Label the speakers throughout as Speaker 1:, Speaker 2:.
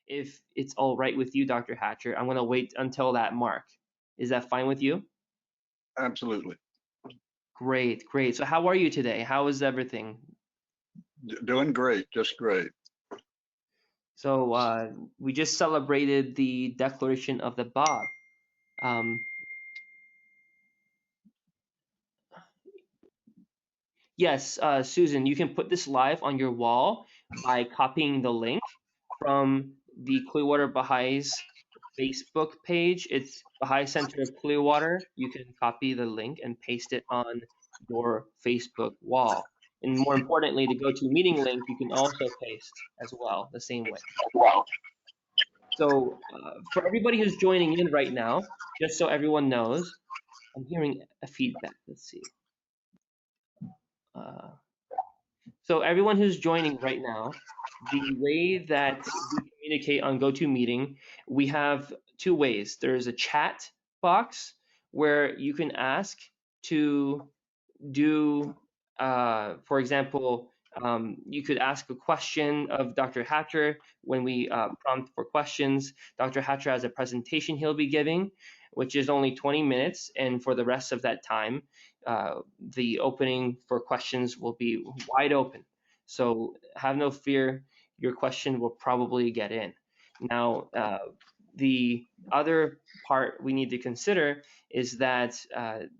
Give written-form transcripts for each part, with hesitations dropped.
Speaker 1: if it's all right with you, Dr. Hatcher, I'm going to wait until that mark. Is that fine with you?
Speaker 2: Absolutely.
Speaker 1: Great, great. So how are you today? How is everything?
Speaker 2: Doing great, just great.
Speaker 1: So we just celebrated the Declaration of the Bab. Yes, Susan, you can put this live on your wall by copying the link from the Clearwater Baha'is Facebook page. It's Baha'i Center of Clearwater. You can copy the link and paste it on your Facebook wall. And more importantly, the GoToMeeting link you can also paste as well, the same way. So for everybody who's joining in right now, just so everyone knows, I'm hearing a feedback. Let's see. So everyone who's joining right now, the way that we communicate on GoToMeeting, we have two ways. There's a chat box where you can ask to do, for example, you could ask a question of Dr. Hatcher when we prompt for questions. Dr. Hatcher has a presentation he'll be giving, which is only 20 minutes, and for the rest of that time, the opening for questions will be wide open. So have no fear, your question will probably get in. Now, the other part we need to consider is that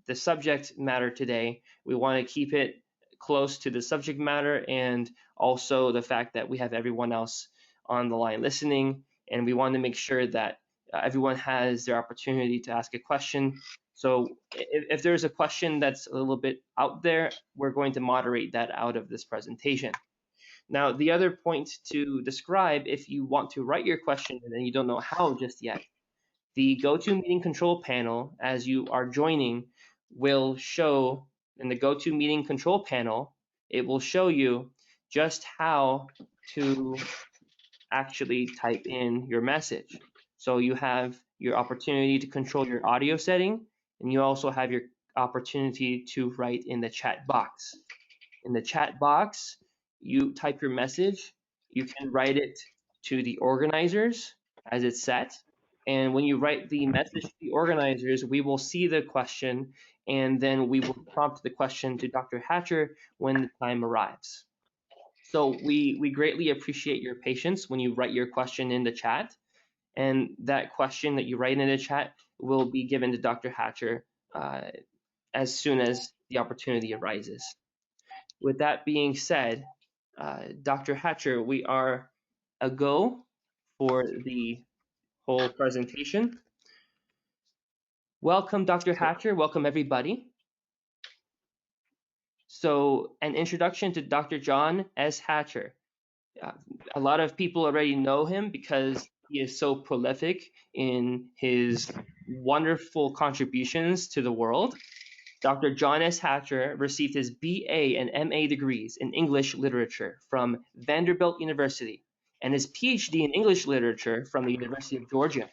Speaker 1: the subject matter today, we want to keep it close to the subject matter, and also the fact that we have everyone else on the line listening, and we want to make sure that everyone has their opportunity to ask a question. So if there's a question that's a little bit out there, we're going to moderate that out of this presentation. Now, the other point to describe, if you want to write your question and you don't know how just yet, the GoToMeeting control panel, as you are joining, will show in the GoToMeeting control panel, it will show you just how to actually type in your message. So you have your opportunity to control your audio setting, and you also have your opportunity to write in the chat box. In the chat box, you type your message, you can write it to the organizers as it's set. And when you write the message to the organizers, we will see the question, and then we will prompt the question to Dr. Hatcher when the time arrives. So we greatly appreciate your patience when you write your question in the chat. And that question that you write in the chat will be given to Dr. Hatcher as soon as the opportunity arises. With that being said, Dr. Hatcher, we are a go for the whole presentation. Welcome, Dr. Hatcher. Welcome, everybody. So, an introduction to Dr. John S. Hatcher. A lot of people already know him because he is so prolific in his wonderful contributions to the world. Dr. Jonas Hatcher received his BA and MA degrees in English literature from Vanderbilt University and his Ph.D. in English literature from the University of Georgia.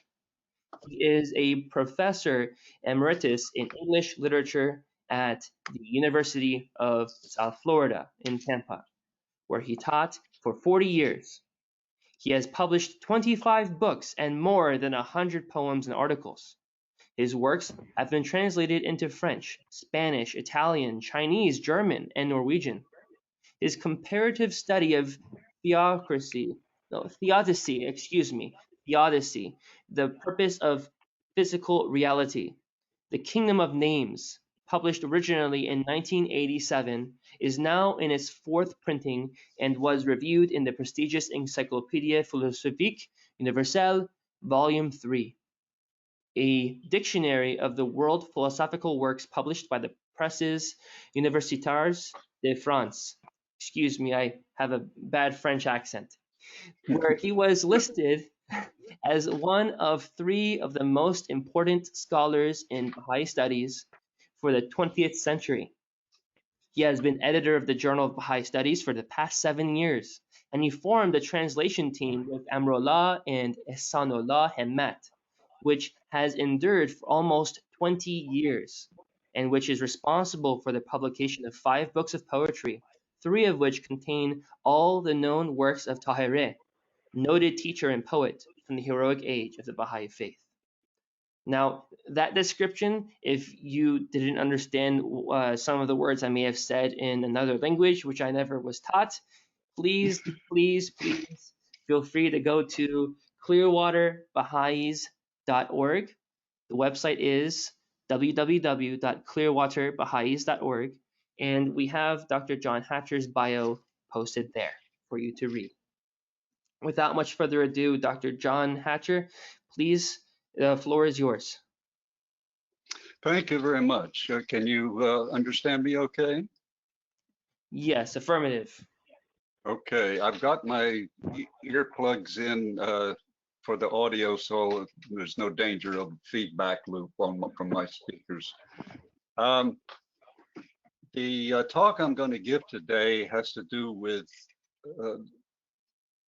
Speaker 1: He is a Professor Emeritus in English literature at the University of South Florida in Tampa, where he taught for 40 years. He has published 25 books and more than 100 poems and articles. His works have been translated into French, Spanish, Italian, Chinese, German, and Norwegian. His comparative study of theodicy, the purpose of physical reality, the kingdom of names, published originally in 1987, is now in its fourth printing and was reviewed in the prestigious Encyclopédie Philosophique Universelle, Volume 3. A dictionary of the world philosophical works published by the Presses Universitairs de France. Excuse me, I have a bad French accent. Where he was listed as one of 3 of the most important scholars in Baha'i studies for the 20th century. He has been editor of the Journal of Bahá'í Studies for the past 7 years, and he formed a translation team with Amrollah and Ehsanollah Hemmat, which has endured for almost 20 years, and which is responsible for the publication of 5 books of poetry, 3 of which contain all the known works of Ṭáhirih, noted teacher and poet from the heroic age of the Baha'i Faith. Now, that description, if you didn't understand some of the words I may have said in another language, which I never was taught, please, please, please feel free to go to clearwaterbaha'is.org. The website is www.clearwaterbaha'is.org, and we have Dr. John Hatcher's bio posted there for you to read. Without much further ado, Dr. John Hatcher, please, the floor is yours.
Speaker 2: Thank you very much. Can you understand me okay?
Speaker 1: Yes, affirmative.
Speaker 2: Okay, I've got my earplugs in for the audio, so there's no danger of feedback loop from my speakers. The talk I'm going to give today has to do with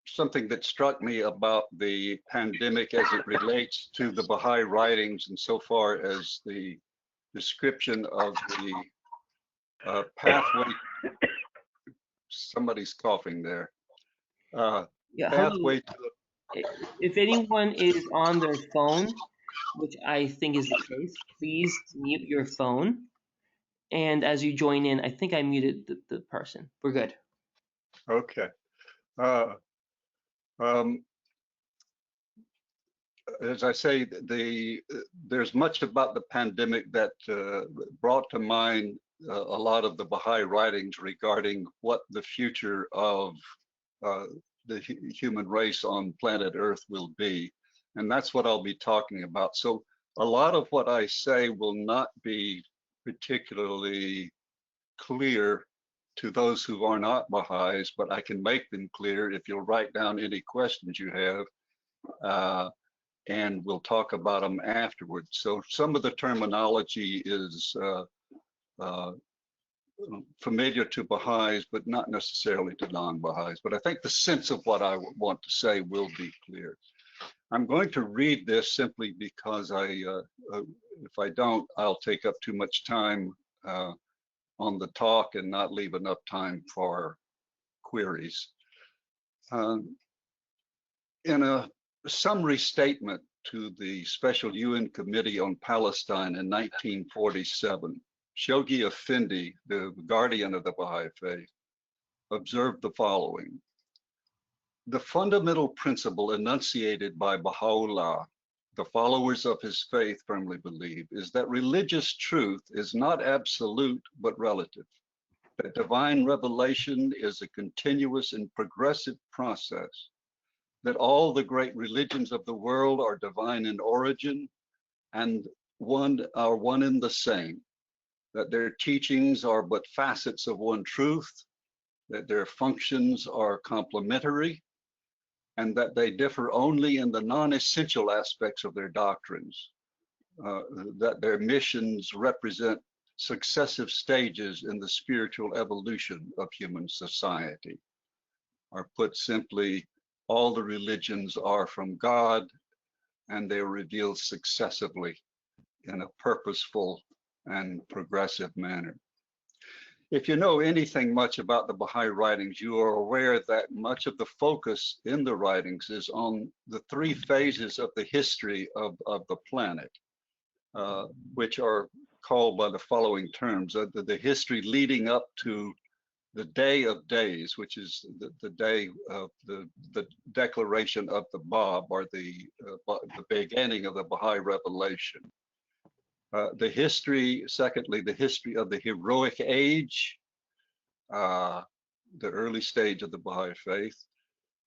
Speaker 2: something that struck me about the pandemic as it relates to the Baha'i writings, and so far as the description of the pathway. Somebody's coughing there.
Speaker 1: Yeah,
Speaker 2: Pathway
Speaker 1: hello.
Speaker 2: to.
Speaker 1: If anyone is on their phone, which I think is the case, please mute your phone. And as you join in, I think I muted the person. We're good.
Speaker 2: Okay. As I say, there's much about the pandemic that brought to mind a lot of the Baha'i writings regarding what the future of the human race on planet Earth will be. And that's what I'll be talking about. So a lot of what I say will not be particularly clear to those who are not Baha'is, but I can make them clear if you'll write down any questions you have. And we'll talk about them afterwards. So some of the terminology is familiar to Baha'is, but not necessarily to non-Baha'is. But I think the sense of what I want to say will be clear. I'm going to read this simply because if I don't, I'll take up too much time on the talk and not leave enough time for queries. In a summary statement to the Special UN Committee on Palestine in 1947, Shoghi Effendi, the guardian of the Baha'i Faith, observed the following. The fundamental principle enunciated by Baha'u'lláh, the followers of his faith firmly believe, is that religious truth is not absolute but relative, that divine revelation is a continuous and progressive process, that all the great religions of the world are divine in origin and are one in the same, that their teachings are but facets of one truth, that their functions are complementary, and that they differ only in the non-essential aspects of their doctrines, that their missions represent successive stages in the spiritual evolution of human society. Or put simply, all the religions are from God, and they are revealed successively in a purposeful and progressive manner. If you know anything much about the Baha'i writings, you are aware that much of the focus in the writings is on the three phases of the history of the planet, which are called by the following terms: the history leading up to the Day of Days, which is the day of the declaration of the Bab, or the beginning of the Baha'i revelation. The history, secondly, the history of the heroic age, the early stage of the Baha'i faith.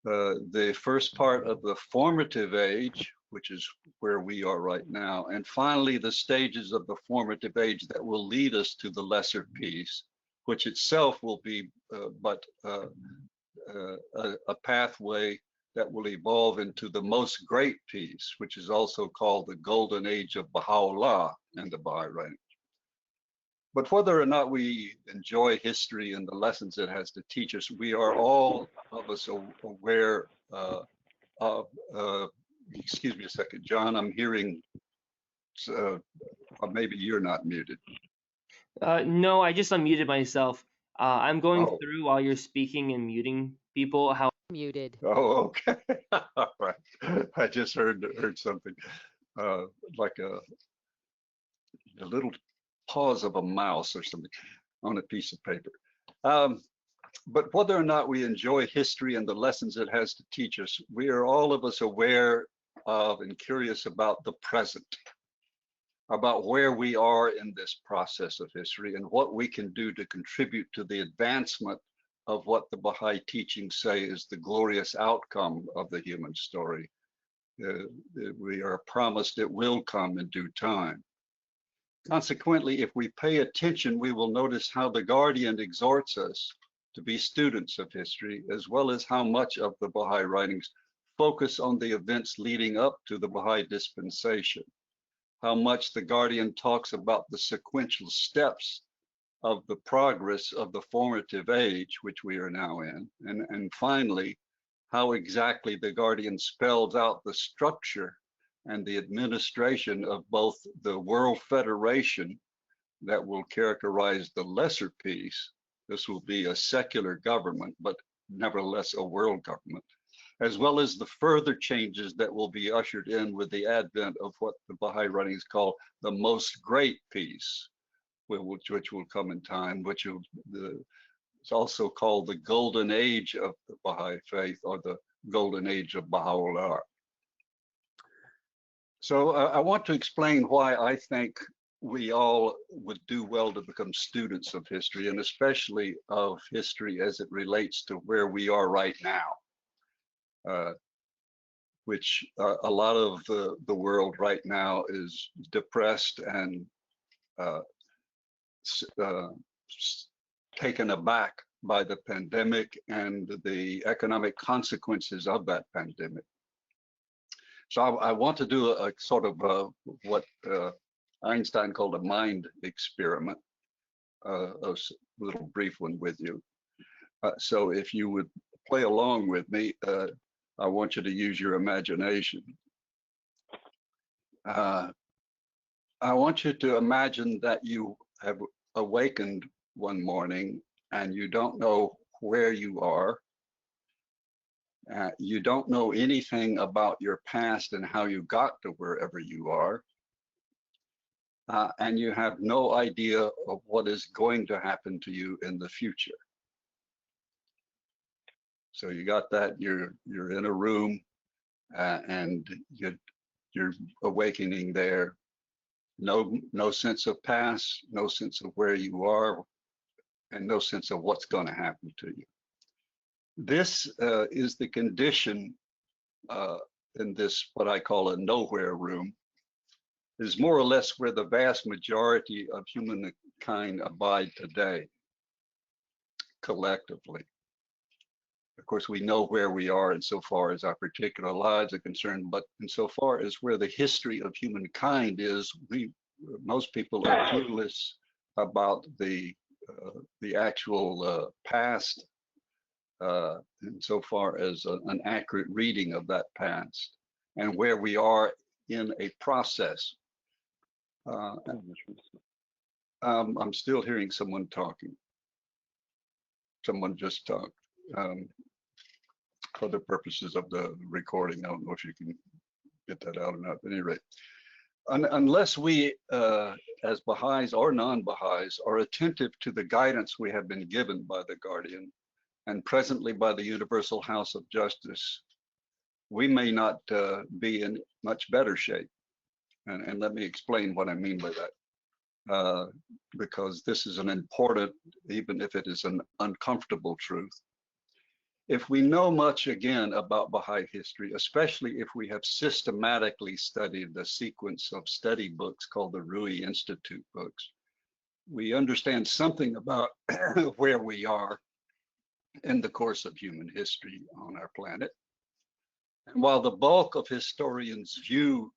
Speaker 2: The first part of the formative age, which is where we are right now. And finally, the stages of the formative age that will lead us to the lesser peace, which itself will be but a pathway that will evolve into the most great peace, which is also called the golden age of Baha'u'lláh in the Baha'i writings. But whether or not we enjoy history and the lessons it has to teach us, we are all of us aware of, excuse me a second, John, I'm hearing, or maybe you're not muted.
Speaker 1: No, I just unmuted myself. I'm going through while you're speaking and muting people. How
Speaker 3: Muted.
Speaker 2: Oh, okay. All right. I just heard something like a little paws of a mouse or something on a piece of paper. But whether or not we enjoy history and the lessons it has to teach us, we are all of us aware of and curious about the present, about where we are in this process of history and what we can do to contribute to the advancement of what the Baha'i teachings say is the glorious outcome of the human story. We are promised it will come in due time. Consequently, if we pay attention, we will notice how the Guardian exhorts us to be students of history, as well as how much of the Baha'i writings focus on the events leading up to the Baha'i dispensation, how much the Guardian talks about the sequential steps of the progress of the formative age, which we are now in, and finally, how exactly the Guardian spells out the structure and the administration of both the World Federation that will characterize the lesser piece. This will be a secular government, but nevertheless a world government, as well as the further changes that will be ushered in with the advent of what the Baha'i writings call the most great peace, which will come in time, which it's also called the golden age of the Baha'i faith, or the golden age of Bahá'u'lláh. So I want to explain why I think we all would do well to become students of history, and especially of history as it relates to where we are right now, which a lot of the world right now is depressed and taken aback by the pandemic and the economic consequences of that pandemic. So I want to do a sort of what Einstein called a mind experiment, a little brief one with you. So if you would play along with me, I want you to use your imagination. I want you to imagine that you have awakened one morning and you don't know where you are. You don't know anything about your past and how you got to wherever you are. And you have no idea of what is going to happen to you in the future. So you got that, you're in a room and you're awakening there. No sense of past, no sense of where you are, and no sense of what's going to happen to you. This is the condition in this, what I call a nowhere room, is more or less where the vast majority of humankind abide today, collectively. Of course, we know where we are insofar as our particular lives are concerned, but insofar as where the history of humankind is, most people are clueless about the actual past, insofar as an accurate reading of that past, and where we are in a process. I'm still hearing someone talking. Someone just talked. For the purposes of the recording, I don't know if you can get that out or not. At any rate, unless we, as Baha'is or non-Baha'is, are attentive to the guidance we have been given by the Guardian and presently by the Universal House of Justice, we may not be in much better shape. And let me explain what I mean by that, because this is an important, even if it is an uncomfortable truth. If we know much, again, about Baha'i history, especially if we have systematically studied the sequence of study books called the Rui Institute books, we understand something about where we are in the course of human history on our planet. And while the bulk of historians view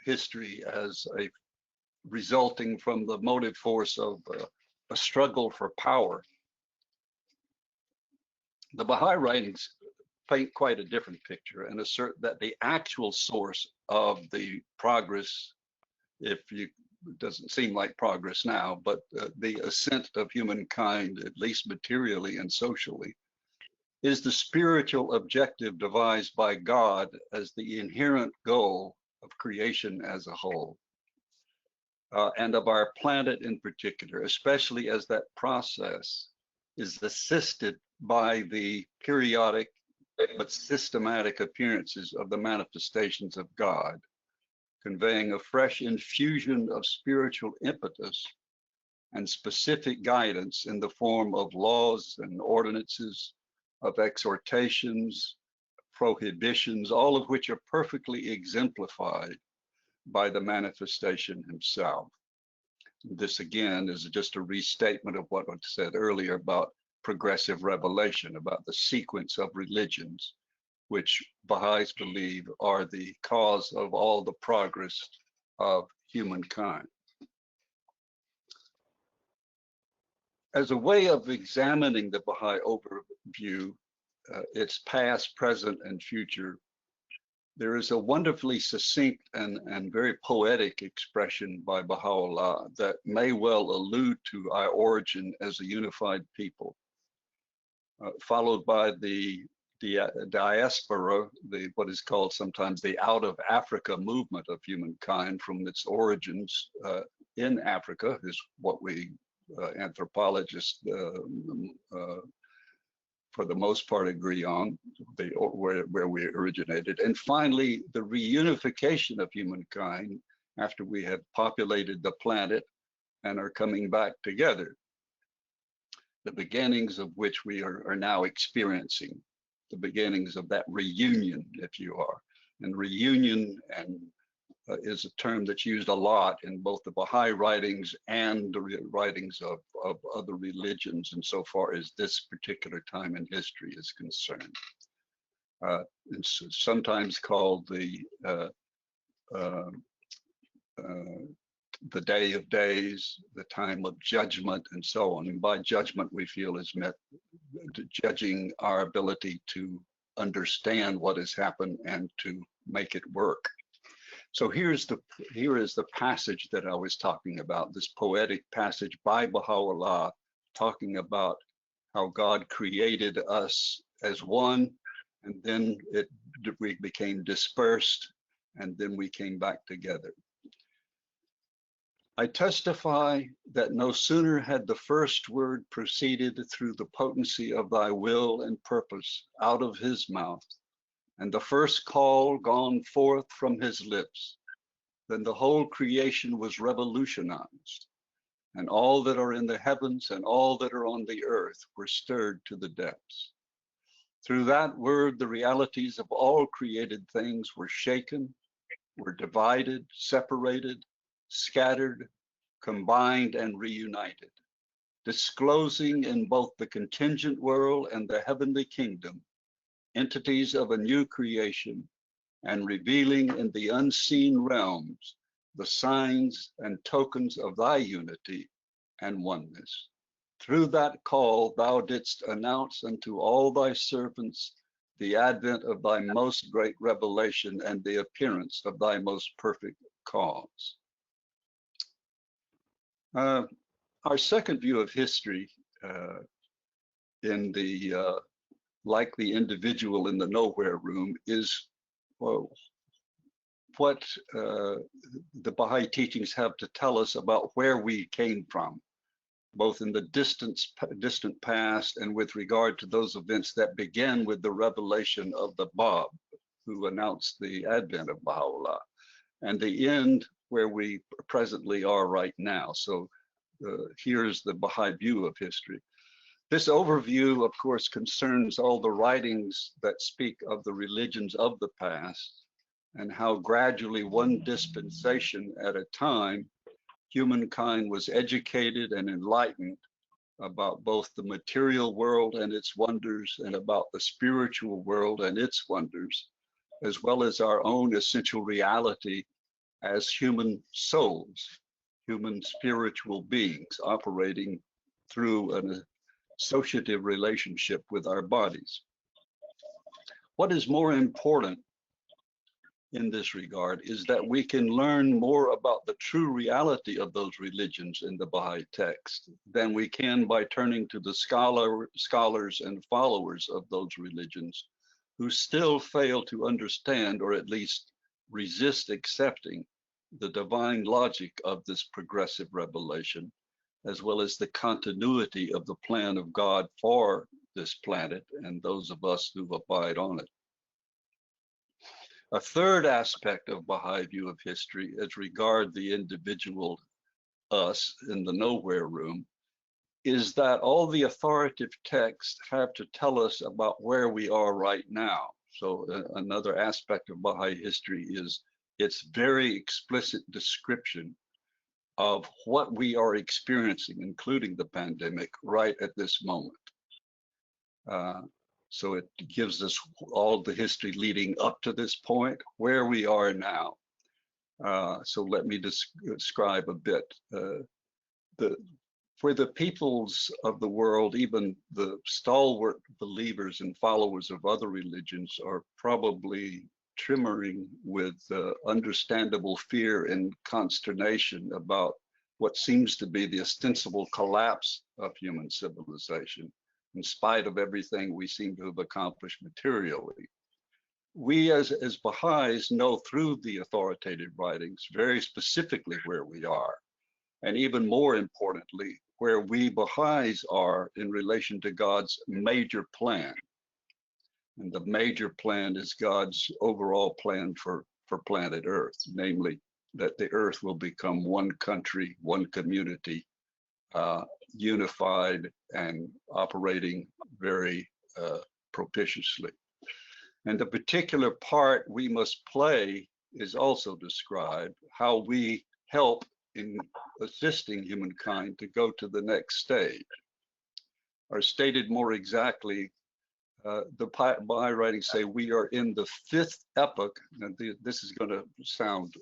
Speaker 2: history as a resulting from the motive force of a struggle for power, the Baha'i writings paint quite a different picture and assert that the actual source of the progress, it doesn't seem like progress now, but the ascent of humankind, at least materially and socially, is the spiritual objective devised by God as the inherent goal of creation as a whole, and of our planet in particular, especially as that process is assisted by the periodic but systematic appearances of the manifestations of God, conveying a fresh infusion of spiritual impetus and specific guidance in the form of laws and ordinances, of exhortations, prohibitions, all of which are perfectly exemplified by the manifestation himself. This again is just a restatement of what was said earlier about progressive revelation, about the sequence of religions, which Baha'is believe are the cause of all the progress of humankind. As a way of examining the Baha'i overview, its past, present, and future, there is a wonderfully succinct and very poetic expression by Baha'u'lláh that may well allude to our origin as a unified people, followed by the diaspora, what is called sometimes the out of Africa movement of humankind from its origins in Africa, is what we anthropologists for the most part agree on, where we originated. And finally, the reunification of humankind after we have populated the planet and are coming back together, the beginnings of which we are now experiencing, the beginnings of that reunion, if you are. And reunion is a term that's used a lot in both the Baha'i writings and the writings of other religions insofar as this particular time in history is concerned. It's sometimes called the Day of Days, the time of judgment, and so on. And by judgment, we feel is meant judging our ability to understand what has happened and to make it work. So here is the passage that I was talking about, this poetic passage by Baha'u'lláh, talking about how God created us as one, and then we became dispersed, and then we came back together. I testify that no sooner had the first word proceeded through the potency of thy will and purpose out of his mouth, and the first call gone forth from his lips, then the whole creation was revolutionized, and all that are in the heavens and all that are on the earth were stirred to the depths. Through that word, the realities of all created things were shaken, were divided, separated, scattered, combined, and reunited, disclosing in both the contingent world and the heavenly kingdom entities of a new creation, and revealing in the unseen realms the signs and tokens of thy unity and oneness. Through that call thou didst announce unto all thy servants the advent of thy most great revelation and the appearance of thy most perfect cause. Our second view of history in the like the individual in the nowhere room is what the Baha'i teachings have to tell us about where we came from, both in the distant past and with regard to those events that began with the revelation of the Bab, who announced the advent of Baha'u'lláh, and the end where we presently are right now. So here's the Baha'i view of history. This overview, of course, concerns all the writings that speak of the religions of the past and how gradually, one dispensation at a time, humankind was educated and enlightened about both the material world and its wonders and about the spiritual world and its wonders, as well as our own essential reality as human souls, human spiritual beings operating through an associative relationship with our bodies. What is more important in this regard is that we can learn more about the true reality of those religions in the Baha'i text than we can by turning to the scholars and followers of those religions who still fail to understand, or at least resist accepting, the divine logic of this progressive revelation, as well as the continuity of the plan of God for this planet and those of us who abide on it. A third aspect of Baha'i view of history as regard the individual us in the nowhere room is that all the authoritative texts have to tell us about where we are right now. So another aspect of Baha'i history is its very explicit description of what we are experiencing, including the pandemic, right at this moment. So it gives us all the history leading up to this point, where we are now. So let me describe a bit. For the peoples of the world, even the stalwart believers and followers of other religions are probably tremoring with understandable fear and consternation about what seems to be the ostensible collapse of human civilization, in spite of everything we seem to have accomplished materially. We as Baha'is know through the authoritative writings very specifically where we are, and even more importantly, where we Baha'is are in relation to God's major plan. And the major plan is God's overall plan for planet Earth, namely that the Earth will become one country, one community, unified and operating very propitiously. And the particular part we must play is also described, how we help in assisting humankind to go to the next stage. Or stated more exactly, the Baha'i writings say we are in the fifth epoch, and this is going to sound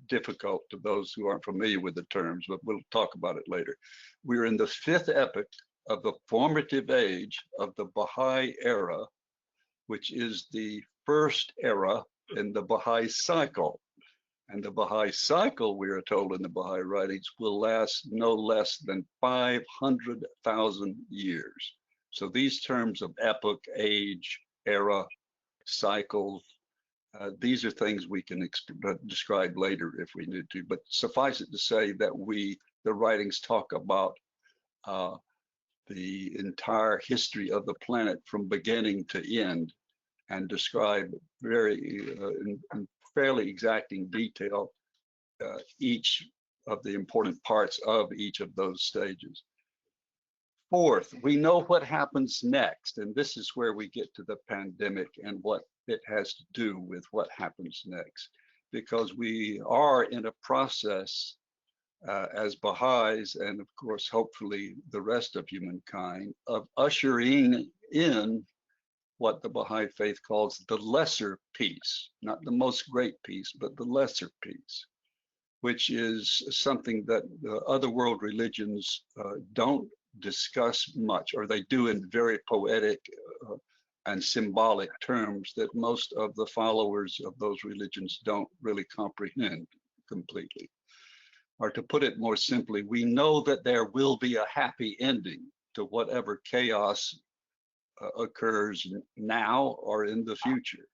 Speaker 2: difficult to those who aren't familiar with the terms, but we'll talk about it later. We're in the fifth epoch of the formative age of the Baha'i era, which is the first era in the Baha'i cycle. And the Baha'i cycle, we are told in the Baha'i writings, will last no less than 500,000 years. So these terms of epoch, age, era, cycle, these are things we can describe later if we need to, but suffice it to say that the writings talk about the entire history of the planet from beginning to end and describe very in fairly exacting detail each of the important parts of each of those stages. Fourth, we know what happens next, and this is where we get to the pandemic and what it has to do with what happens next, because we are in a process as Baha'is, and of course, hopefully the rest of humankind, of ushering in what the Baha'i faith calls the lesser peace, not the most great peace, but the lesser peace, which is something that the other world religions don't discuss much, or they do in very poetic and symbolic terms that most of the followers of those religions don't really comprehend completely. Or to put it more simply, we know that there will be a happy ending to whatever chaos occurs now or in the future.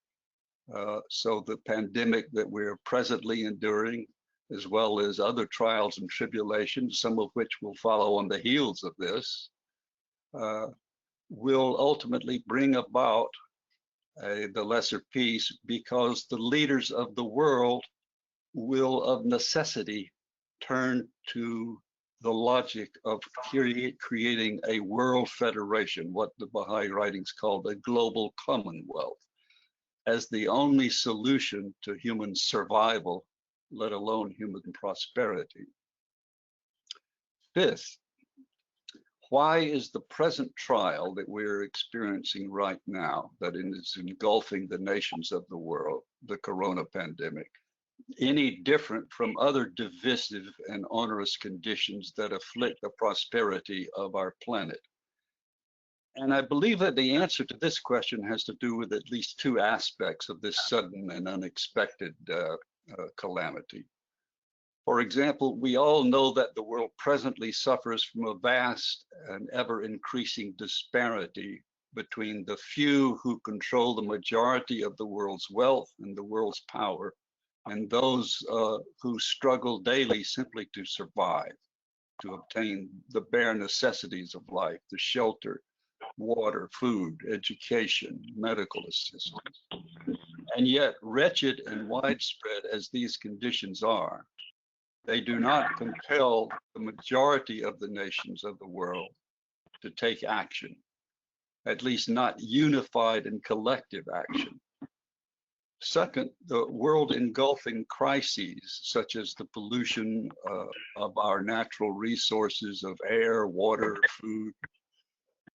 Speaker 2: So the pandemic that we're presently enduring, as well as other trials and tribulations, some of which will follow on the heels of this, will ultimately bring about the lesser peace, because the leaders of the world will of necessity turn to the logic of creating a world federation, what the Baha'i writings called a global commonwealth, as the only solution to human survival, let alone human prosperity. Fifth, why is the present trial that we're experiencing right now, that is engulfing the nations of the world, the corona pandemic, any different from other divisive and onerous conditions that afflict the prosperity of our planet? And I believe that the answer to this question has to do with at least two aspects of this sudden and unexpected calamity. For example, we all know that the world presently suffers from a vast and ever-increasing disparity between the few who control the majority of the world's wealth and the world's power, and those who struggle daily simply to survive, to obtain the bare necessities of life, the shelter, water, food, education, medical assistance. And yet, wretched and widespread as these conditions are, they do not compel the majority of the nations of the world to take action, at least not unified and collective action. Second, the world engulfing crises, such as the pollution of our natural resources of air, water, food,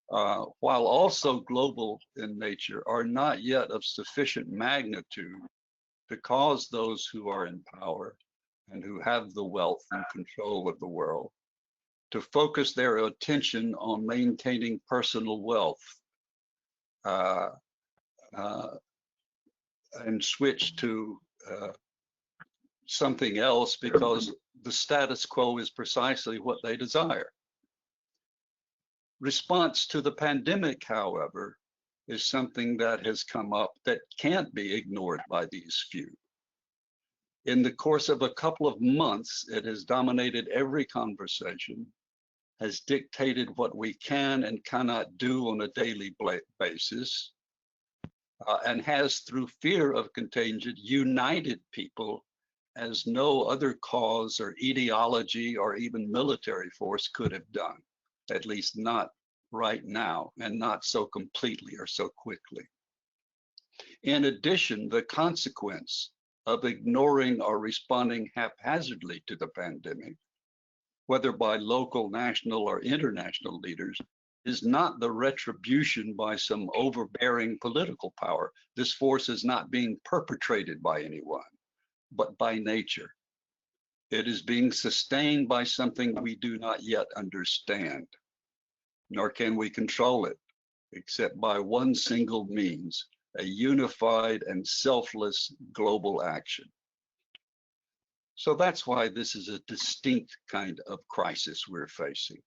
Speaker 2: while also global in nature, are not yet of sufficient magnitude to cause those who are in power and who have the wealth and control of the world to focus their attention on maintaining personal wealth and switch to something else because the status quo is precisely what they desire. Response to the pandemic, however, is something that has come up that can't be ignored by these few. In the course of a couple of months, it has dominated every conversation, has dictated what we can and cannot do on a daily basis, and has, through fear of contagion, united people as no other cause or ideology or even military force could have done, at least not right now, and not so completely or so quickly. In addition, the consequence of ignoring or responding haphazardly to the pandemic, whether by local, national, or international leaders, is not the retribution by some overbearing political power. This force is not being perpetrated by anyone, but by nature. It is being sustained by something we do not yet understand, nor can we control it, except by one single means: a unified and selfless global action. So that's why this is a distinct kind of crisis we're facing.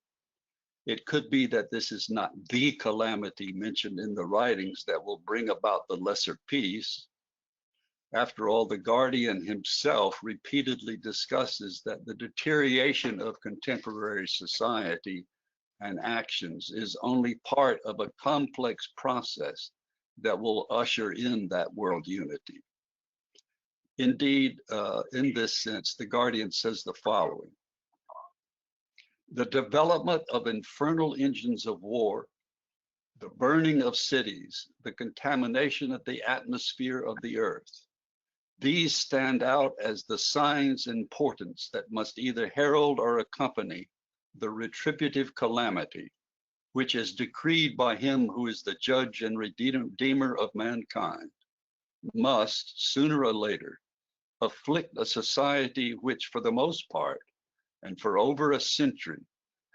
Speaker 2: It could be that this is not the calamity mentioned in the writings that will bring about the lesser peace. After all, the Guardian himself repeatedly discusses that the deterioration of contemporary society and actions is only part of a complex process that will usher in that world unity. Indeed, in this sense, the Guardian says the following: the development of infernal engines of war, the burning of cities, the contamination of the atmosphere of the earth, these stand out as the signs and portents that must either herald or accompany the retributive calamity, which is decreed by him who is the judge and redeemer of mankind, must, sooner or later, afflict a society which, for the most part, and for over a century,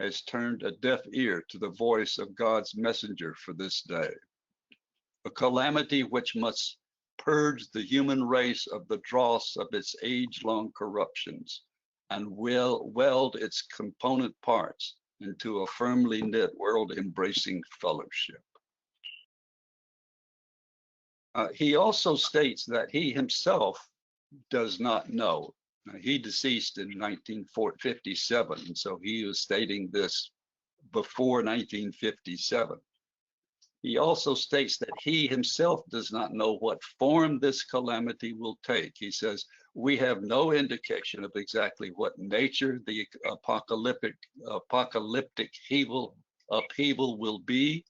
Speaker 2: has turned a deaf ear to the voice of God's messenger for this day. A calamity which must purge the human race of the dross of its age-long corruptions and weld its component parts into a firmly knit world-embracing fellowship. He also states that he himself does not know. He deceased in 1957, and so he was stating this before 1957. He also states that he himself does not know what form this calamity will take. He says, we have no indication of exactly what nature the apocalyptic upheaval will be.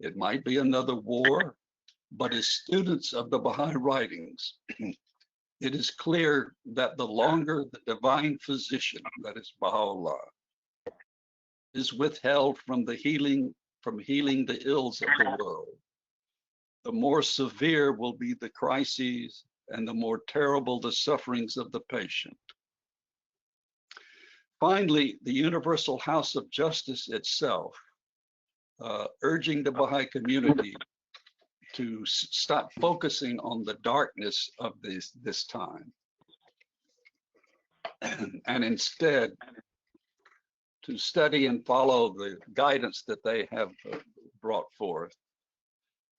Speaker 2: It might be another war, but as students of the Baha'i writings, it is clear that the longer the divine physician, that is Baha'u'lláh, is withheld from healing the ills of the world, the more severe will be the crises and the more terrible the sufferings of the patient. Finally, the Universal House of Justice itself, urging the Baha'i community to stop focusing on the darkness of this time, and instead to study and follow the guidance that they have brought forth.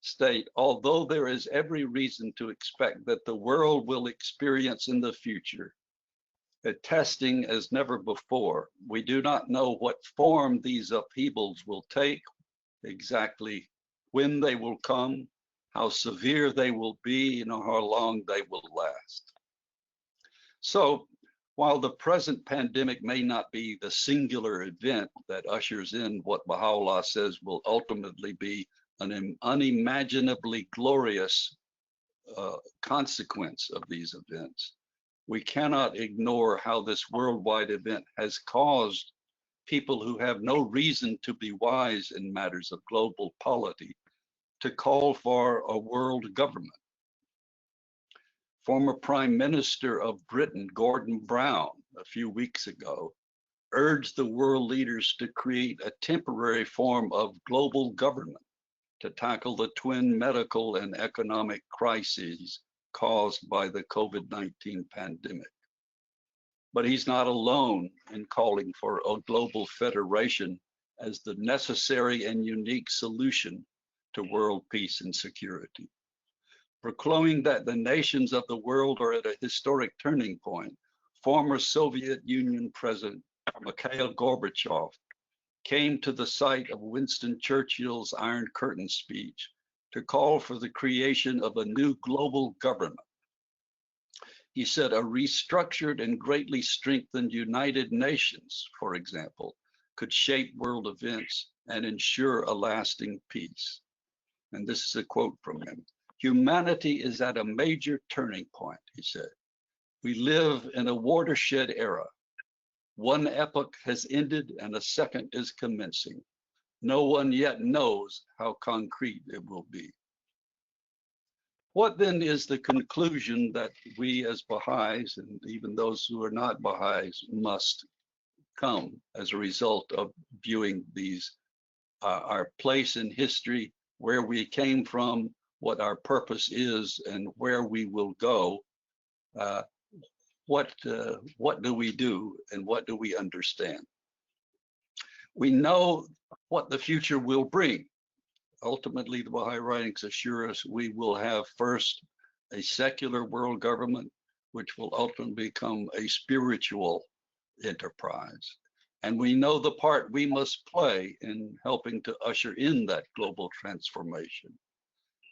Speaker 2: State, although there is every reason to expect that the world will experience in the future a testing as never before, we do not know what form these upheavals will take, exactly when they will come, how severe they will be, and how long they will last. So, while the present pandemic may not be the singular event that ushers in what Baha'u'lláh says will ultimately be an unimaginably glorious consequence of these events, we cannot ignore how this worldwide event has caused people who have no reason to be wise in matters of global polity to call for a world government. Former Prime Minister of Britain, Gordon Brown, a few weeks ago, urged the world leaders to create a temporary form of global government to tackle the twin medical and economic crises caused by the COVID-19 pandemic. But he's not alone in calling for a global federation as the necessary and unique solution to world peace and security. Proclaiming that the nations of the world are at a historic turning point, former Soviet Union President Mikhail Gorbachev came to the site of Winston Churchill's Iron Curtain speech to call for the creation of a new global government. He said a restructured and greatly strengthened United Nations, for example, could shape world events and ensure a lasting peace. And this is a quote from him. Humanity is at a major turning point, he said. We live in a watershed era. One epoch has ended and a second is commencing. No one yet knows how concrete it will be. What then is the conclusion that we as Baha'is, and even those who are not Baha'is, must come as a result of viewing these, our place in history, where we came from, what our purpose is, and where we will go? What do we do, and what do we understand? We know what the future will bring. Ultimately, the Baha'i writings assure us we will have first a secular world government, which will ultimately become a spiritual enterprise. And we know the part we must play in helping to usher in that global transformation.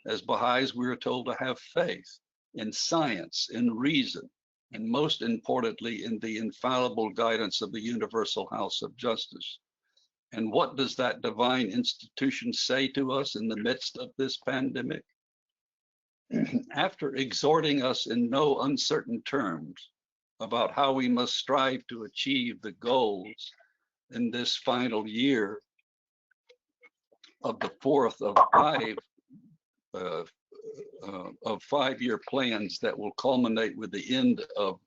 Speaker 2: As Baha'is, we are told to have faith in science, in reason, and most importantly, in the infallible guidance of the Universal House of Justice. And what does that divine institution say to us in the midst of this pandemic? After exhorting us in no uncertain terms about how we must strive to achieve the goals in this final year of the fourth of five-year plans that will culminate with the end of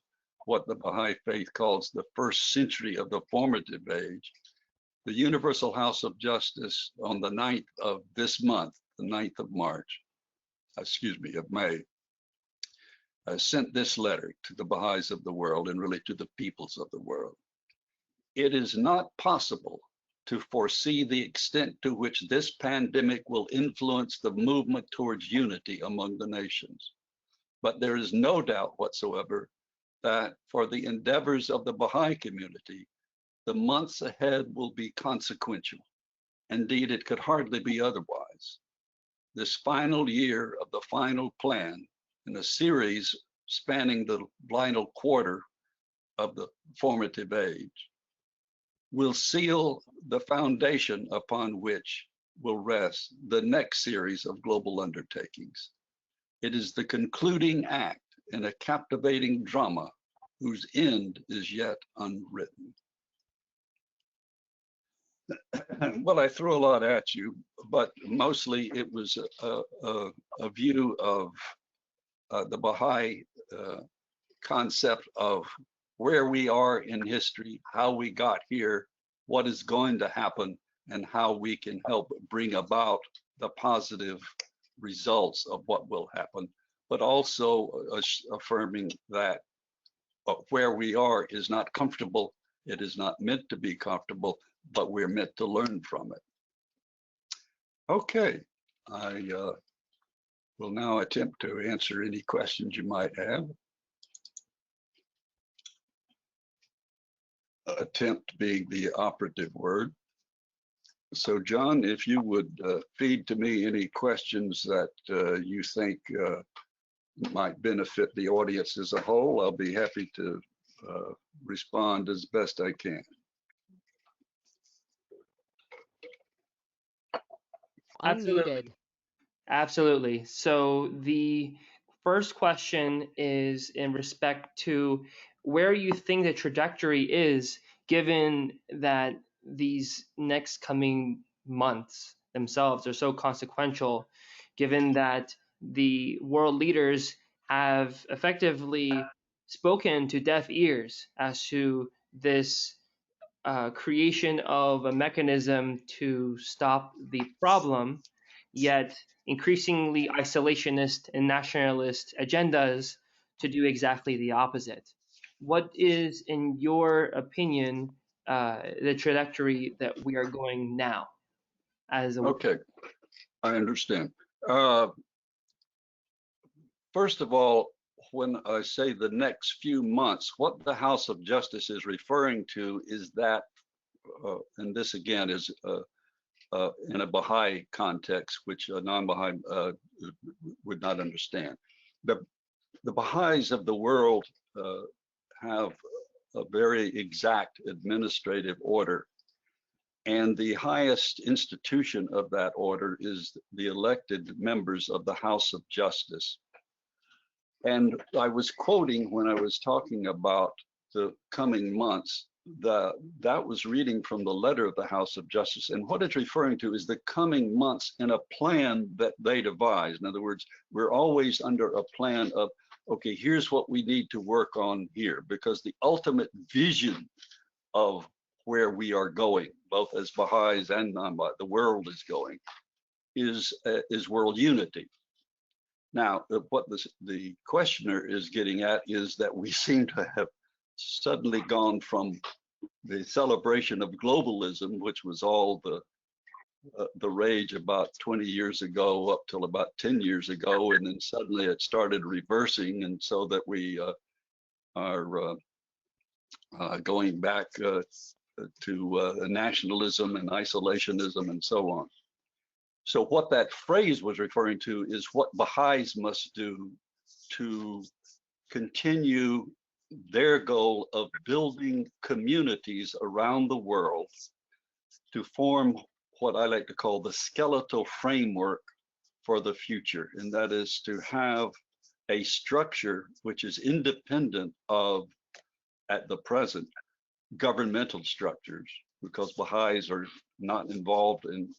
Speaker 2: what the Baha'i Faith calls the first century of the formative age, the Universal House of Justice on the 9th of this month, the 9th of May, sent this letter to the Baha'is of the world and really to the peoples of the world. It is not possible to foresee the extent to which this pandemic will influence the movement towards unity among the nations. But there is no doubt whatsoever that for the endeavors of the Baha'i community, the months ahead will be consequential. Indeed, it could hardly be otherwise. This final year of the final plan in a series spanning the final quarter of the formative age will seal the foundation upon which will rest the next series of global undertakings. It is the concluding act in a captivating drama whose end is yet unwritten. Well, I threw a lot at you, but mostly it was a view of the Baha'i concept of where we are in history, how we got here, what is going to happen, and how we can help bring about the positive results of what will happen, but also affirming that where we are is not comfortable. It is not meant to be comfortable, but we're meant to learn from it. Okay, I will now attempt to answer any questions you might have. Attempt being the operative word. So John, if you would feed to me any questions that you think might benefit the audience as a whole, I'll be happy to respond as best I can.
Speaker 1: Absolutely. Absolutely. So the first question is in respect to where you think the trajectory is, given that these next coming months themselves are so consequential, given that the world leaders have effectively spoken to deaf ears as to this creation of a mechanism to stop the problem, yet increasingly isolationist and nationalist agendas to do exactly the opposite. What is, in your opinion, the trajectory that we are going now as a
Speaker 2: Okay, I understand. First of all, when I say the next few months, what the House of Justice is referring to is that, and this again is in a Baha'i context, which a non-Baha'i would not understand. The Baha'is of the world have a very exact administrative order, and the highest institution of that order is the elected members of the House of Justice. And I was quoting when I was talking about the coming months, that was reading from the letter of the House of Justice. And what it's referring to is the coming months in a plan that they devise. In other words, we're always under a plan of, okay, here's what we need to work on here, because the ultimate vision of where we are going, both as Baha'is and non-Baha'i, the world is going, is world unity. Now, what the questioner is getting at is that we seem to have suddenly gone from the celebration of globalism, which was all the rage about 20 years ago up till about 10 years ago, and then suddenly it started reversing, and so that we are going back to nationalism and isolationism and so on. So what that phrase was referring to is what Baha'is must do to continue their goal of building communities around the world to form what I like to call the skeletal framework for the future. And that is to have a structure which is independent of, at the present, governmental structures, because Baha'is are not involved in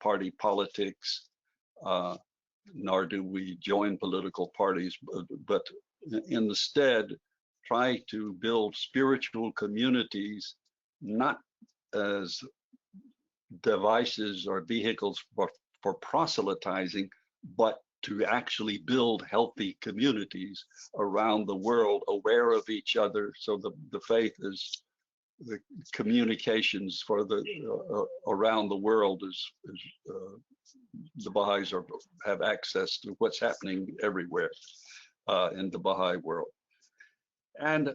Speaker 2: party politics, nor do we join political parties, but instead try to build spiritual communities, not as devices or vehicles for proselytizing, but to actually build healthy communities around the world, aware of each other. So the faith is the communications for the around the world is the Baha'is have access to what's happening everywhere in the Baha'i world. And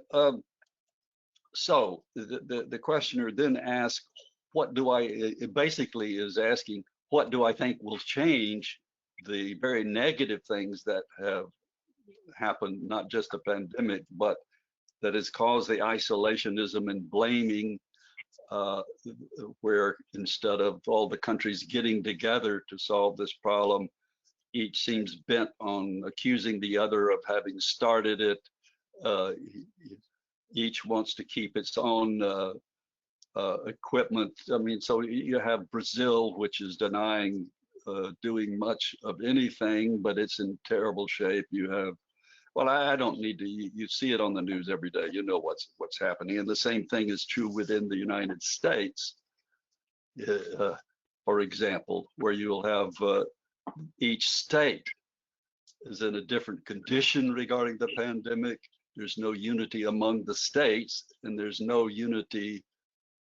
Speaker 2: so the questioner then asked, what do it basically is asking, what do I think will change the very negative things that have happened, not just the pandemic, but that has caused the isolationism and blaming, where instead of all the countries getting together to solve this problem, each seems bent on accusing the other of having started it. Each wants to keep its own equipment. I mean, so you have Brazil, which is denying doing much of anything, but it's in terrible shape. You have, well, I don't need to, you see it on the news every day. You know what's happening. And the same thing is true within the United States. for example, where you'll have each state is in a different condition regarding the pandemic. There's no unity among the states, and there's no unity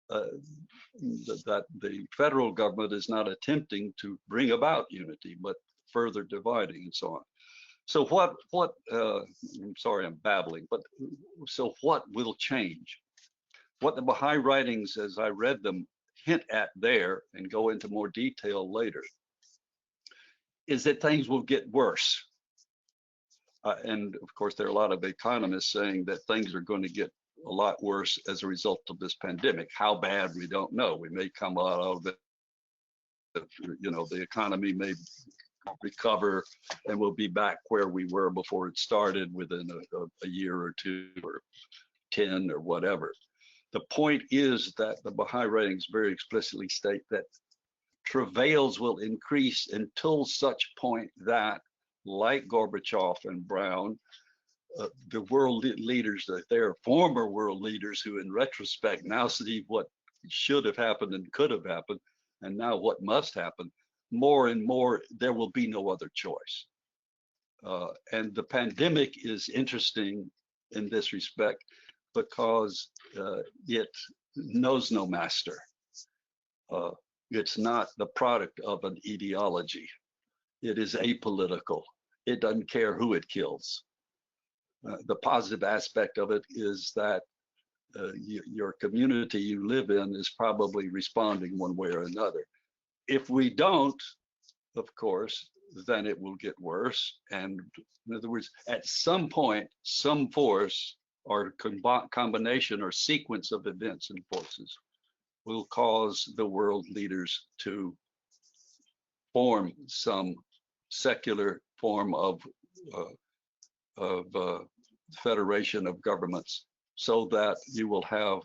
Speaker 2: that the federal government is not attempting to bring about unity, but further dividing and so on. So I'm sorry, I'm babbling, but so what will change? What the Baha'i writings, as I read them, hint at there and go into more detail later, is that things will get worse. And of course, there are a lot of economists saying that things are going to get a lot worse as a result of this pandemic. How bad, we don't know. We may come out of it, you know, the economy may recover and we'll be back where we were before it started within a year or two or 10 or whatever. The point is that the Baha'i writings very explicitly state that travails will increase until such point that, like Gorbachev and Brown, the world leaders, their former world leaders who in retrospect now see what should have happened and could have happened, and now what must happen, more and more, there will be no other choice. And the pandemic is interesting in this respect because it knows no master. It's not the product of an ideology. It is apolitical. It doesn't care who it kills. The positive aspect of it is that your community you live in is probably responding one way or another. If we don't, of course, then it will get worse. And in other words, at some point, some force or combination or sequence of events and forces will cause the world leaders to form some secular form of federation of governments, so that you will have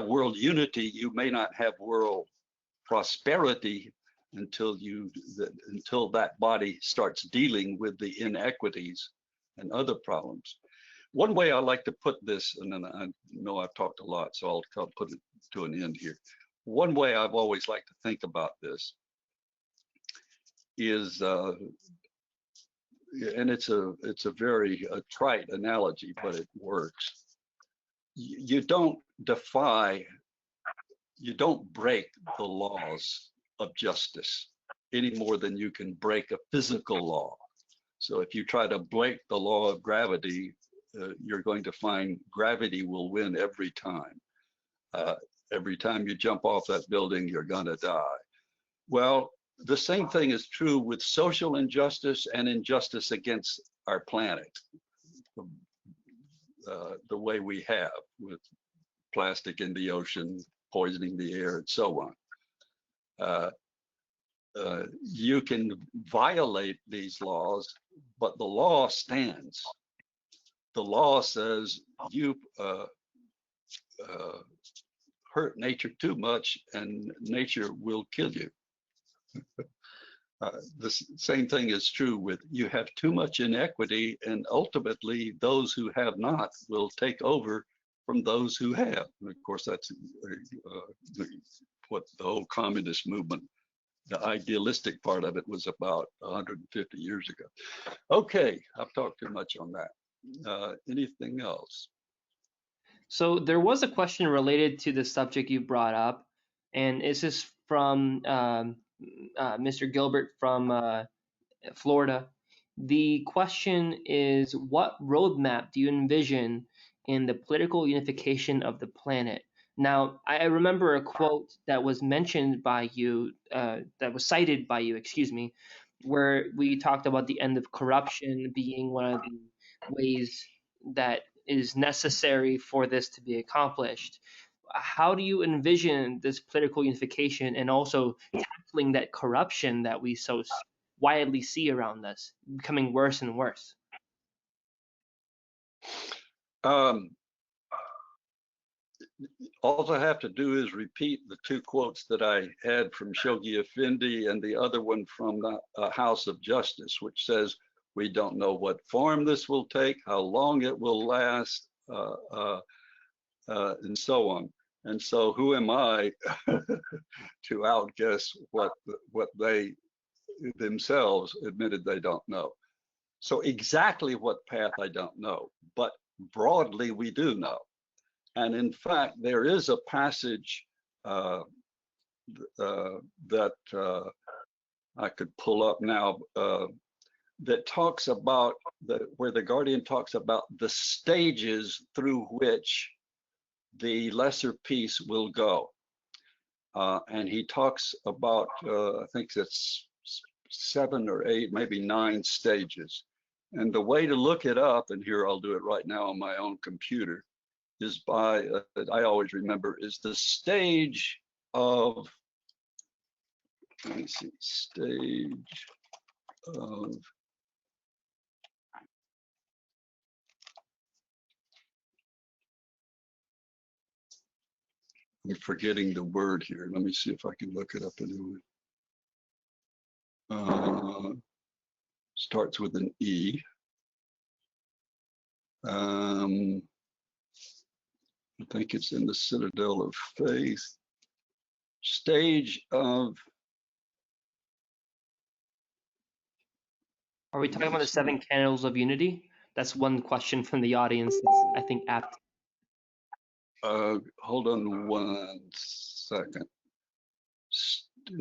Speaker 2: world unity. You may not have world prosperity until that body starts dealing with the inequities and other problems. One way I like to put this, and then I know I've talked a lot, so I'll put it to an end here. One way I've always liked to think about this is, and it's a very trite analogy, but it works. You don't break the laws of justice any more than you can break a physical law. So if you try to break the law of gravity, you're going to find gravity will win every time. Every time you jump off that building, you're gonna die. Well, the same thing is true with social injustice and injustice against our planet, the way we have with plastic in the ocean, poisoning the air, and so on. You can violate these laws, but the law stands. The law says you hurt nature too much and nature will kill you. The same thing is true with, you have too much inequity, and ultimately those who have not will take over from those who have. And of course, that's what the whole communist movement, the idealistic part of it, was about 150 years ago. Okay, I've talked too much on that. Anything else?
Speaker 1: So there was a question related to the subject you brought up, and this is from Mr. Gilbert from Florida. The question is, what roadmap do you envision in the political unification of the planet? Now, I remember a quote that was mentioned by you, that was cited by you, excuse me, where we talked about the end of corruption being one of the ways that is necessary for this to be accomplished. How do you envision this political unification and also tackling that corruption that we so widely see around us becoming worse and worse?
Speaker 2: All I have to do is repeat the two quotes that I had from Shoghi Effendi and the other one from the House of Justice, which says, we don't know what form this will take, how long it will last, and so on. And so who am I to outguess what they themselves admitted they don't know? So exactly what path I don't know, but broadly we do know. And in fact, there is a passage that I could pull up now that talks about where the Guardian talks about the stages through which the lesser peace will go. And he talks about, I think that's 7 or 8, maybe 9 stages. And the way to look it up, and here I'll do it right now on my own computer, is by, I always remember, is the stage of, let me see, stage of, I'm forgetting the word here. Let me see if I can look it up anyway. Starts with an E. I think it's in the Citadel of Faith. Stage of.
Speaker 1: Are we talking about the 7 candles of unity? That's one question from the audience that's, I think, apt.
Speaker 2: Hold on one second. Stage.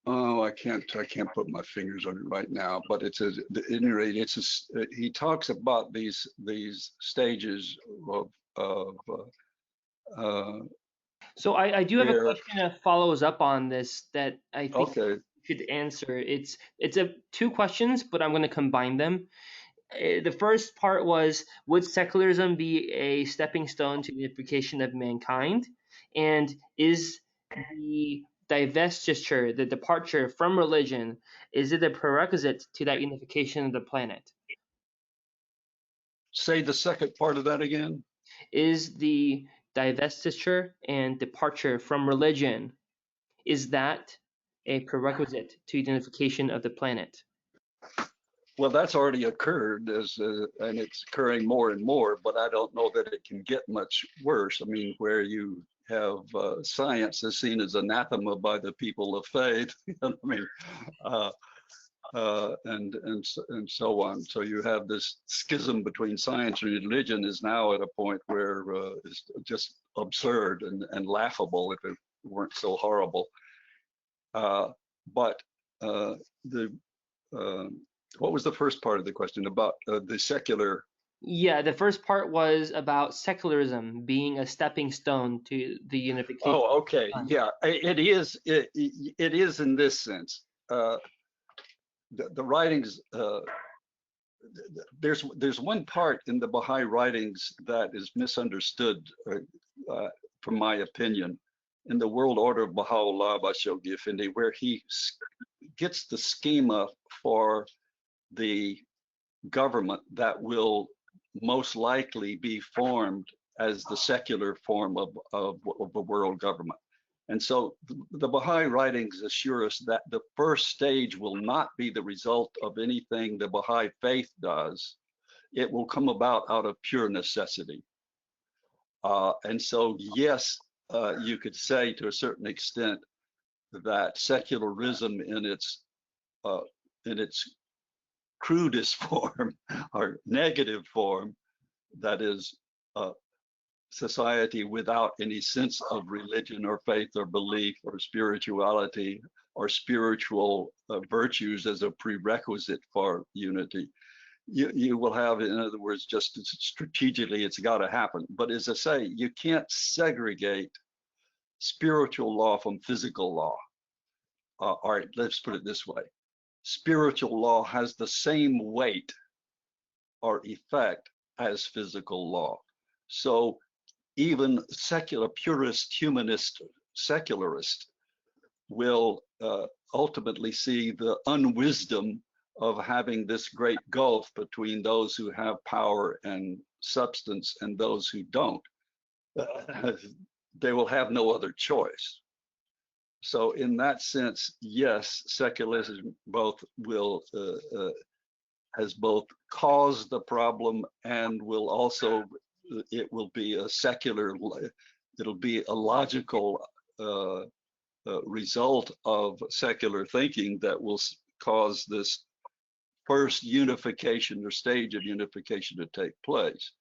Speaker 2: Oh, I can't put my fingers on it right now, but it's a, he talks about these stages of
Speaker 1: so I do have a question that follows up on this that I think you should answer. It's 2 questions, but I'm going to combine them. The first part was, would secularism be a stepping stone to the unification of mankind? And is the divestiture, the departure from religion, is it a prerequisite to that unification of the planet?
Speaker 2: Say the second part of that again.
Speaker 1: Is the divestiture and departure from religion, is that a prerequisite to the unification of the planet?
Speaker 2: Well, that's already occurred, and it's occurring more and more, but I don't know that it can get much worse. I mean, where you have science is seen as anathema by the people of faith, you know what I mean? And so on. So you have this schism between science and religion is now at a point where it's just absurd and laughable if it weren't so horrible. But what was the first part of the question about the secular?
Speaker 1: Yeah, the first part was about secularism being a stepping stone to the unification.
Speaker 2: Oh, okay. Yeah, it is. It is in this sense. The writings. There's one part in the Baha'i writings that is misunderstood, from my opinion, in the World Order of Bahá'u'lláh by Shoghi Effendi, where he gets the schema for the government that will most likely be formed as the secular form of the world government. And so the Baha'i writings assure us that the first stage will not be the result of anything the Baha'i faith does. It will come about out of pure necessity. And so, yes, you could say to a certain extent that secularism in its crudest form or negative form, that is society without any sense of religion or faith or belief or spirituality or spiritual virtues as a prerequisite for unity. You will have, in other words, just strategically, it's got to happen. But as I say, you can't segregate spiritual law from physical law. All right, let's put it this way. Spiritual law has the same weight or effect as physical law. So even secular, purist, humanist, secularist will ultimately see the unwisdom of having this great gulf between those who have power and substance and those who don't. They will have no other choice. So in that sense, yes, secularism has both caused the problem and will also, it will be a secular, it'll be a logical result of secular thinking that will cause this first unification or stage of unification to take place.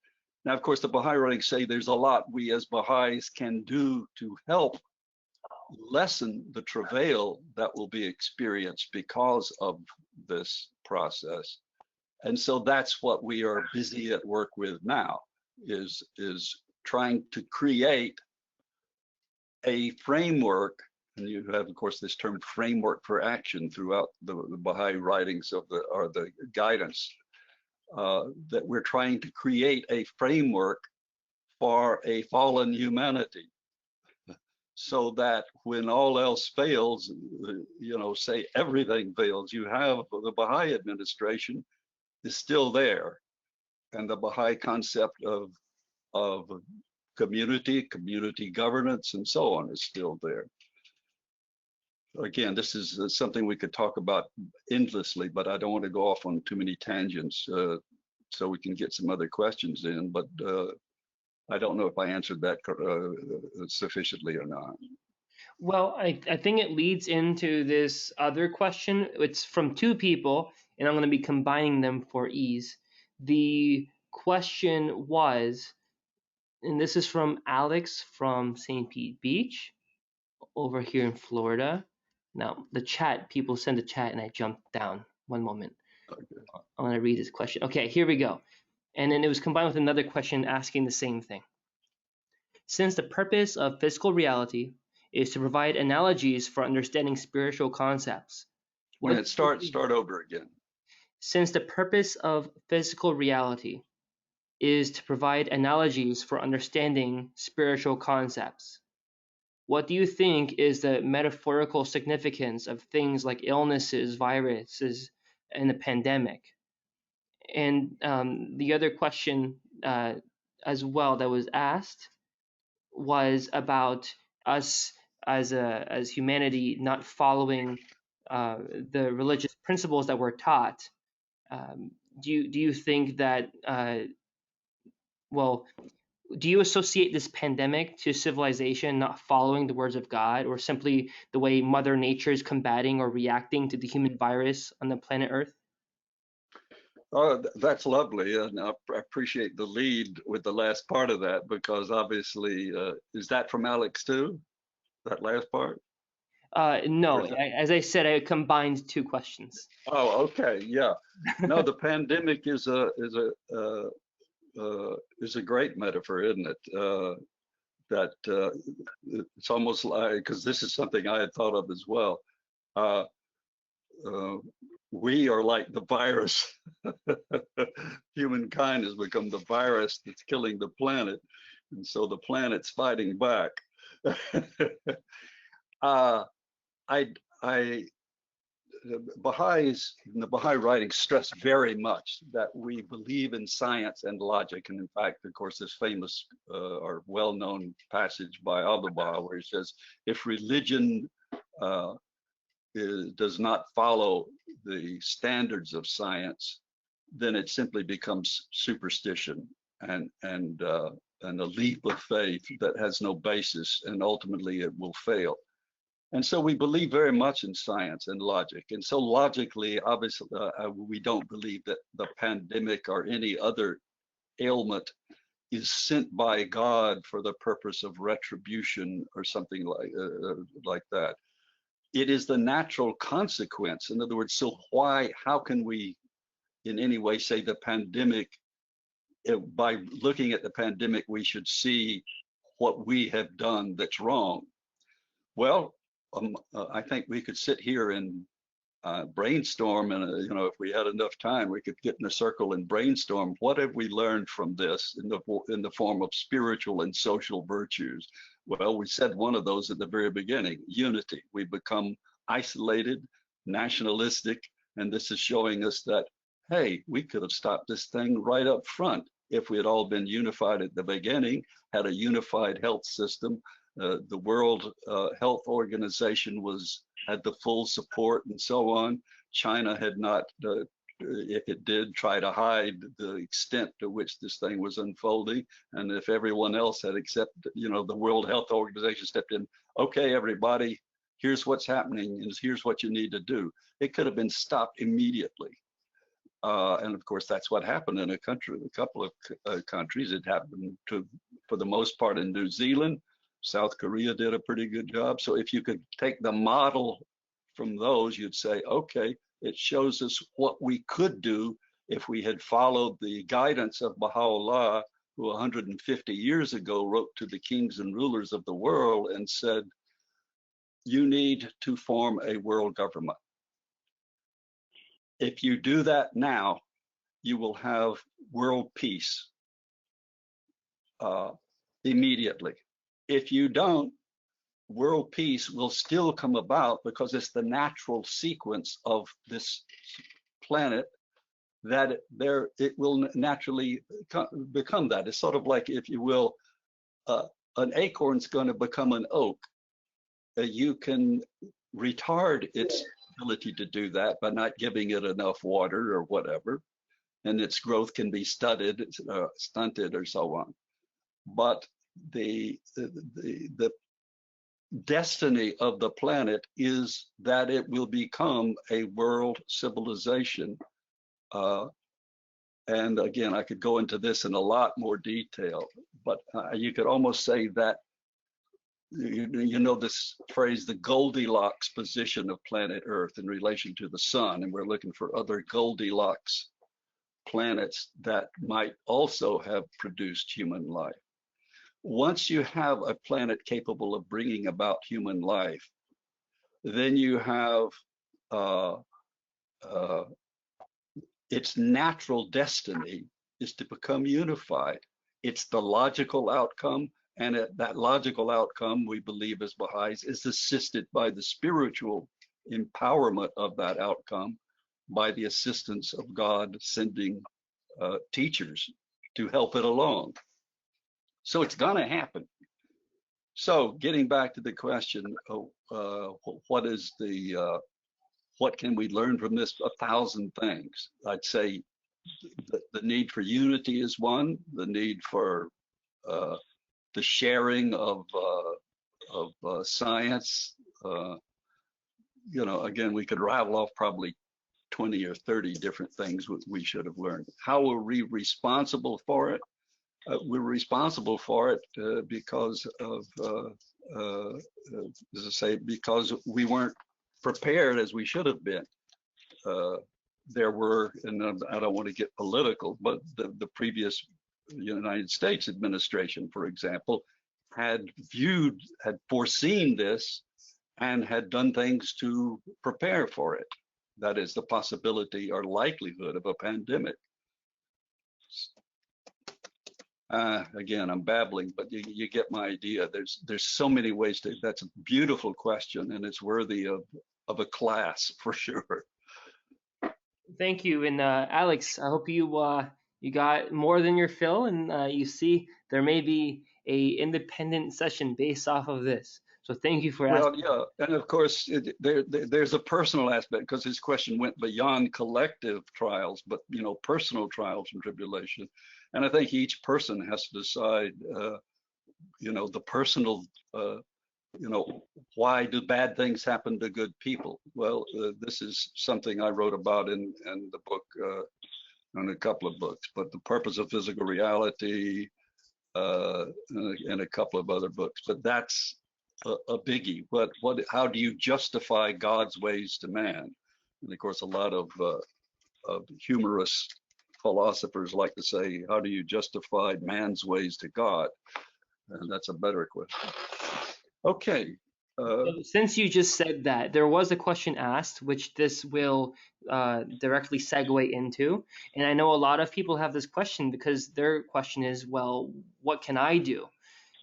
Speaker 2: Now, of course, the Baha'i writings say there's a lot we as Baha'is can do to help lessen the travail that will be experienced because of this process. And so that's what we are busy at work with now, is trying to create a framework. And you have, of course, this term framework for action throughout the Baha'i writings or the guidance, that we're trying to create a framework for a fallen humanity, so that when all else fails, say everything fails, you have the Baha'i administration is still there, and the Baha'i concept of community governance, and so on is still there. Again, this is something we could talk about endlessly, but I don't want to go off on too many tangents, so we can get some other questions in. But I don't know if I answered that sufficiently or not.
Speaker 1: Well, I think it leads into this other question. It's from two people, and I'm going to be combining them for ease. The question was, and this is from Alex from St. Pete Beach over here in Florida. Now, the chat, people send a chat and I jumped down. One moment.
Speaker 2: Okay.
Speaker 1: I'm going to read this question. Okay, here we go. And then it was combined with another question asking the same thing. Since the purpose of physical reality is to provide analogies for understanding spiritual concepts.
Speaker 2: Start over again.
Speaker 1: Since the purpose of physical reality is to provide analogies for understanding spiritual concepts, what do you think is the metaphorical significance of things like illnesses, viruses, and the pandemic? And the other question as well that was asked was about us as humanity not following the religious principles that were taught. Do you think that do you associate this pandemic to civilization not following the words of God, or simply the way Mother Nature is combating or reacting to the human virus on the planet Earth?
Speaker 2: That's lovely, and I appreciate the lead with the last part of that, because obviously, is that from Alex too? That last part?
Speaker 1: No, as I said, I combined two questions.
Speaker 2: Oh, okay, yeah. No, the pandemic is a great metaphor, isn't it? That it's almost like, because this is something I had thought of as well. We are like the virus. Humankind has become the virus that's killing the planet, and so the planet's fighting back. Baha'is, in the Baha'i writings, stress very much that we believe in science and logic. And in fact, of course, this famous or well-known passage by ABahá'í, where he says, if religion does not follow the standards of science, then it simply becomes superstition and a leap of faith that has no basis, and ultimately it will fail. And so we believe very much in science and logic. And so logically, obviously, we don't believe that the pandemic or any other ailment is sent by God for the purpose of retribution or something like that. It is the natural consequence. In other words, so how can we in any way say the pandemic, by looking at the pandemic, we should see what we have done that's wrong? Well, I think we could sit here and brainstorm, and if we had enough time, we could get in a circle and brainstorm. What have we learned from this in the form of spiritual and social virtues? Well, we said one of those at the very beginning: unity. We become isolated, nationalistic, And this is showing us that, hey, we could have stopped this thing right up front if we had all been unified at the beginning, had a unified health system. The World Health Organization had the full support and so on. China had not, if it did, try to hide the extent to which this thing was unfolding. And if everyone else had accepted, the World Health Organization stepped in, okay, everybody, here's what's happening and here's what you need to do. It could have been stopped immediately. And of course, that's what happened in a couple of countries. It happened for the most part in New Zealand. South Korea did a pretty good job. So if you could take the model from those, you'd say, okay, it shows us what we could do if we had followed the guidance of Baha'u'lláh, who 150 years ago wrote to the kings and rulers of the world and said, you need to form a world government. If you do that now, you will have world peace immediately. If you don't, world peace will still come about because it's the natural sequence of this planet that it will naturally become that. It's sort of like, if you will, an acorn's going to become an oak. You can retard its ability to do that by not giving it enough water or whatever, and its growth can be stunted or so on. But the destiny of the planet is that it will become a world civilization. And again, I could go into this in a lot more detail, but you could almost say that, this phrase, the Goldilocks position of planet Earth in relation to the sun, and we're looking for other Goldilocks planets that might also have produced human life. Once you have a planet capable of bringing about human life, then you have its natural destiny is to become unified. It's the logical outcome, and that logical outcome, we believe as Baha'is, is assisted by the spiritual empowerment of that outcome by the assistance of God sending teachers to help it along. So it's going to happen. So getting back to the question, what can we learn from this? 1,000 things. I'd say the need for unity is one. The need for the sharing of science. Again, we could rattle off probably 20 or 30 different things we should have learned. How are we responsible for it? We're responsible for it because of, as I say, because we weren't prepared as we should have been. There were, and I don't want to get political, but the previous United States administration, for example, had foreseen this and had done things to prepare for it. That is the possibility or likelihood of a pandemic. Again, I'm babbling, but you get my idea. There's so many ways to. That's a beautiful question, and it's worthy of a class for sure.
Speaker 1: Thank you, and Alex, I hope you got more than your fill, and you see there may be a independent session based off of this. So thank you for asking.
Speaker 2: Well, yeah, and of course there's a personal aspect, because his question went beyond collective trials, but personal trials and tribulation. And I think each person has to decide, the personal, why do bad things happen to good people? Well, this is something I wrote about in the book, in a couple of books, but The Purpose of Physical Reality, and a couple of other books. But that's a biggie. How do you justify God's ways to man? And of course, a lot of humorous philosophers like to say, how do you justify man's ways to God? And that's a better question. Okay.
Speaker 1: Since you just said that, there was a question asked, which this will directly segue into. And I know a lot of people have this question because their question is, well, what can I do?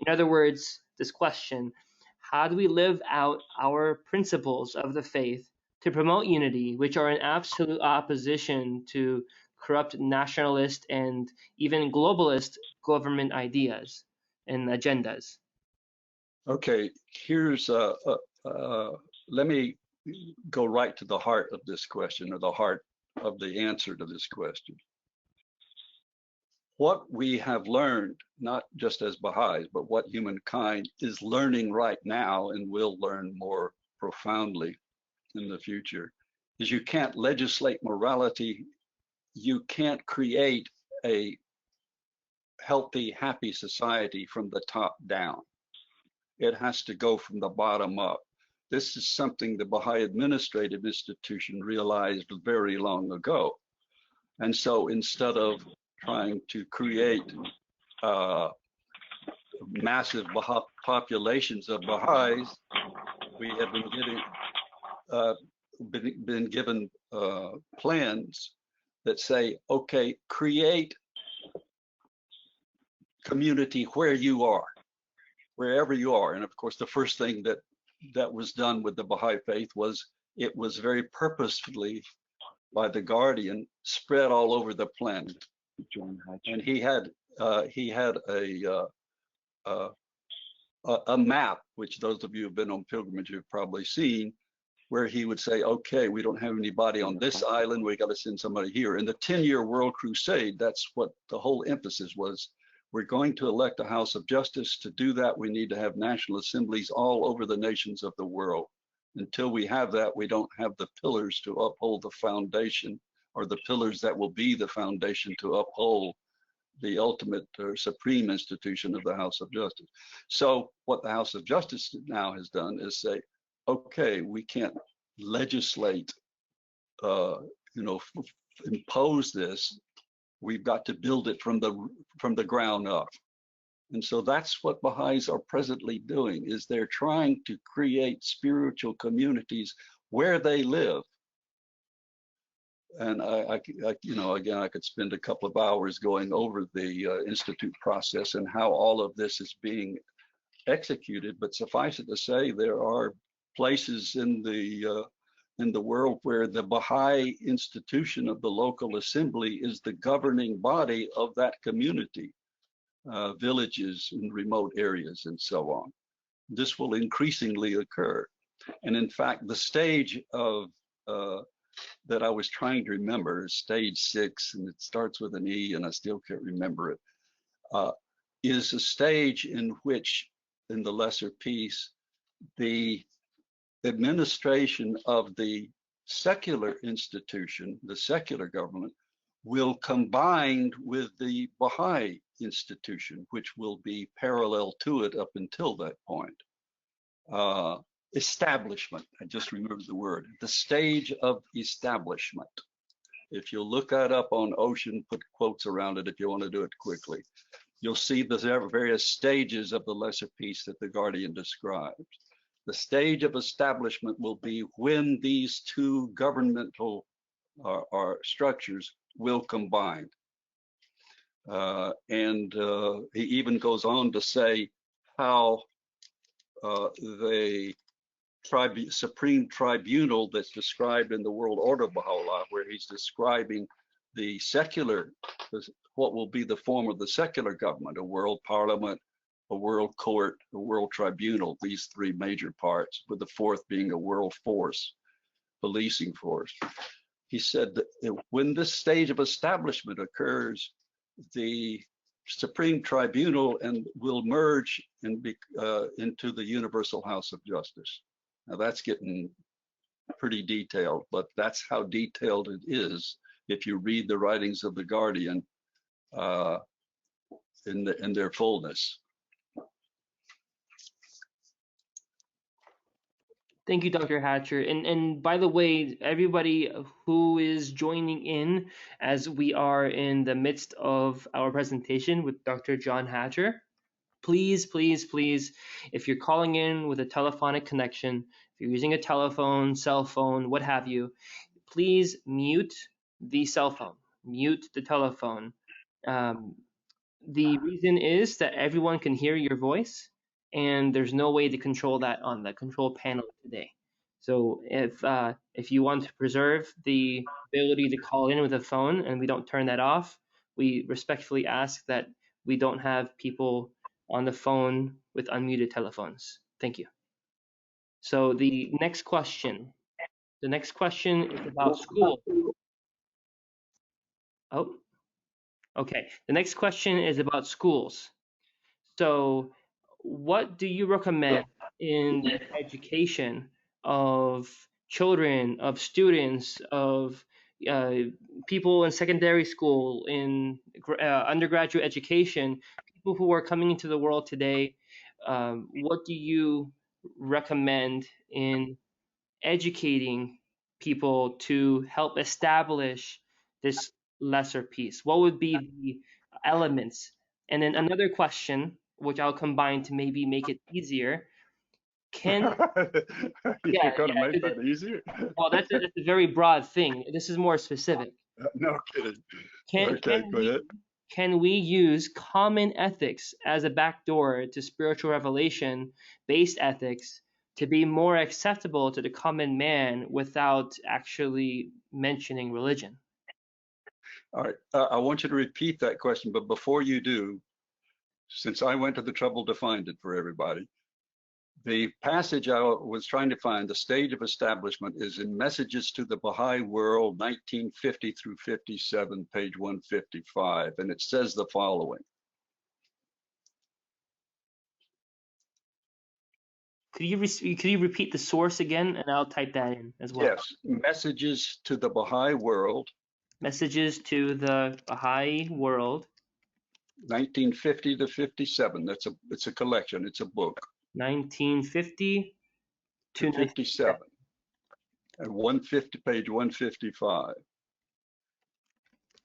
Speaker 1: In other words, this question, how do we live out our principles of the faith to promote unity, which are in absolute opposition to corrupt nationalist and even globalist government ideas and agendas.
Speaker 2: Okay, here's let me go right to the heart of this question, or the heart of the answer to this question. What we have learned, not just as Baha'is, but what humankind is learning right now and will learn more profoundly in the future, is you can't legislate morality. You can't create a healthy, happy society from the top down. It has to go from the bottom up. This is something the Baha'i administrative institution realized very long ago. And so instead of trying to create massive populations of Baha'is, we have been given plans that say, okay, create community where you are, wherever you are. And of course, the first thing that was done with the Baha'i Faith was it was very purposefully, by the Guardian, spread all over the planet. And he had a map, which those of you who've been on pilgrimage have probably seen, where he would say, okay, we don't have anybody on this island, we got to send somebody here. In the 10-year World Crusade, that's what the whole emphasis was. We're going to elect a House of Justice. To do that, we need to have national assemblies all over the nations of the world. Until we have that, we don't have the pillars to uphold the foundation, or the pillars that will be the foundation to uphold the ultimate or supreme institution of the House of Justice. So what the House of Justice now has done is say, okay, we can't legislate, impose this. We've got to build it from the ground up. And so that's what Baha'is are presently doing, is they're trying to create spiritual communities where they live. And again, I could spend a couple of hours going over the institute process and how all of this is being executed. But suffice it to say, there are places in the world where the Baha'i institution of the local assembly is the governing body of that community, villages in remote areas and so on. This will increasingly occur. And in fact, the stage of that I was trying to remember is stage 6, and it starts with an E, and I still can't remember it, is a stage in which, in the lesser piece, the administration of the secular institution, the secular government, will combine with the Baha'i institution, which will be parallel to it up until that point. Establishment, I just remembered the word, the stage of establishment. If you look that up on Ocean, put quotes around it if you want to do it quickly, you'll see the various stages of the lesser piece that the Guardian describes. The stage of establishment will be when these two governmental structures will combine. And he even goes on to say how the Supreme Tribunal that's described in the World Order of Bahá'u'lláh, where he's describing the secular, what will be the form of the secular government, a world parliament, a world court, a world tribunal, these three major parts, with the fourth being a world force, policing force. He said that when this stage of establishment occurs, the Supreme Tribunal will merge into the Universal House of Justice. Now that's getting pretty detailed, but that's how detailed it is if you read the writings of the Guardian in their fullness.
Speaker 1: Thank you, Dr. Hatcher. And by the way, everybody who is joining in as we are in the midst of our presentation with Dr. John Hatcher, please, please, please, if you're calling in with a telephonic connection, if you're using a telephone, cell phone, what have you, please mute the cell phone, mute the telephone. The reason is that everyone can hear your voice, and there's no way to control that on the control panel today. So if you want to preserve the ability to call in with a phone and we don't turn that off, we respectfully ask that we don't have people on the phone with unmuted telephones. Thank you. So the next question is about school. Oh, okay. The next question is about schools. So what do you recommend in the education of children, of students, of people in secondary school, in undergraduate education, people who are coming into the world today? What do you recommend in educating people to help establish this lesser peace? What would be the elements? And then another question, which I'll combine to maybe make it easier. Can
Speaker 2: You're going to make that easier?
Speaker 1: Well, that's a very broad thing. This is more specific.
Speaker 2: No kidding.
Speaker 1: Can we use common ethics as a backdoor to spiritual revelation based ethics to be more acceptable to the common man without actually mentioning religion?
Speaker 2: All right. I want you to repeat that question, but before you do, since I went to the trouble to find it for everybody, the passage I was trying to find, the stage of establishment, is in Messages to the Baha'i World, 1950 through 57, page 155, and it says the following.
Speaker 1: Could you repeat the source again, and I'll type that in as well?
Speaker 2: Yes, Messages to the Baha'i World.
Speaker 1: Messages to the Baha'i World.
Speaker 2: 1950 to 57. It's a collection. It's a book.
Speaker 1: 1950 to
Speaker 2: 57. And 150, page 155.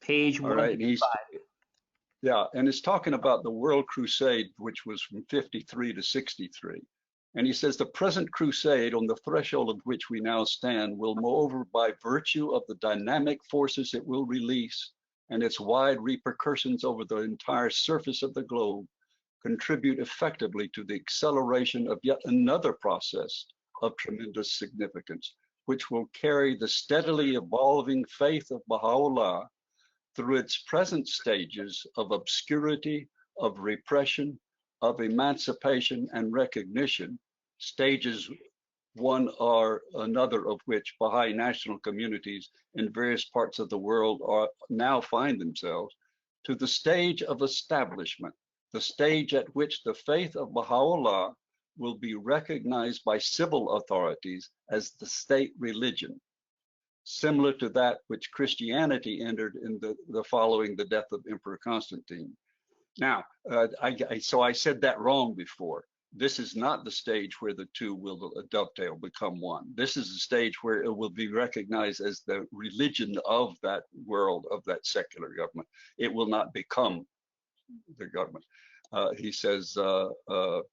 Speaker 1: Page 155.
Speaker 2: Yeah, and it's talking about the World Crusade, which was from 53 to 63. And he says, the present crusade on the threshold of which we now stand will, moreover, by virtue of the dynamic forces it will release and its wide repercussions over the entire surface of the globe, contribute effectively to the acceleration of yet another process of tremendous significance, which will carry the steadily evolving faith of Baha'u'lláh through its present stages of obscurity, of repression, of emancipation and recognition, stages one or another of which Baha'i national communities in various parts of the world now find themselves, to the stage of establishment, the stage at which the faith of Baha'u'lláh will be recognized by civil authorities as the state religion, similar to that which Christianity entered in the following the death of Emperor Constantine. Now, so I said that wrong before. This is not the stage where the two will dovetail, become one. This is the stage where it will be recognized as the religion of that world, of that secular government. It will not become the government. He says, and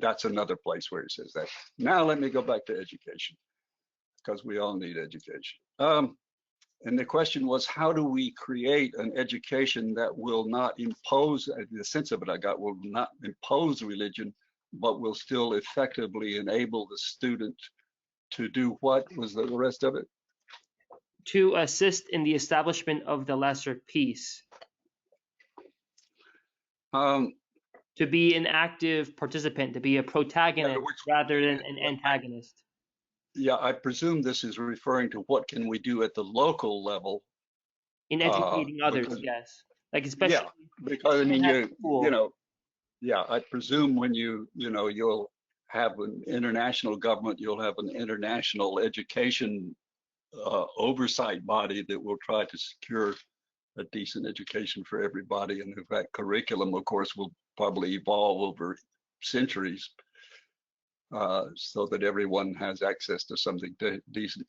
Speaker 2: that's another place where he says that. Now let me go back to education, because we all need education. And the question was, how do we create an education that will not impose, the sense of it I got, will not impose religion, but will still effectively enable the student to do what was the rest of it?
Speaker 1: To assist in the establishment of the lesser peace. To be an active participant, to be a protagonist rather than an antagonist.
Speaker 2: Yeah, I presume this is referring to what can we do at the local level
Speaker 1: in educating others, because, yes, like especially.
Speaker 2: Yeah, because I mean, you know, yeah, I presume when you'll have an international government, you'll have an international education oversight body that will try to secure a decent education for everybody, and that curriculum, of course, will probably evolve over centuries. So that everyone has access to something decent.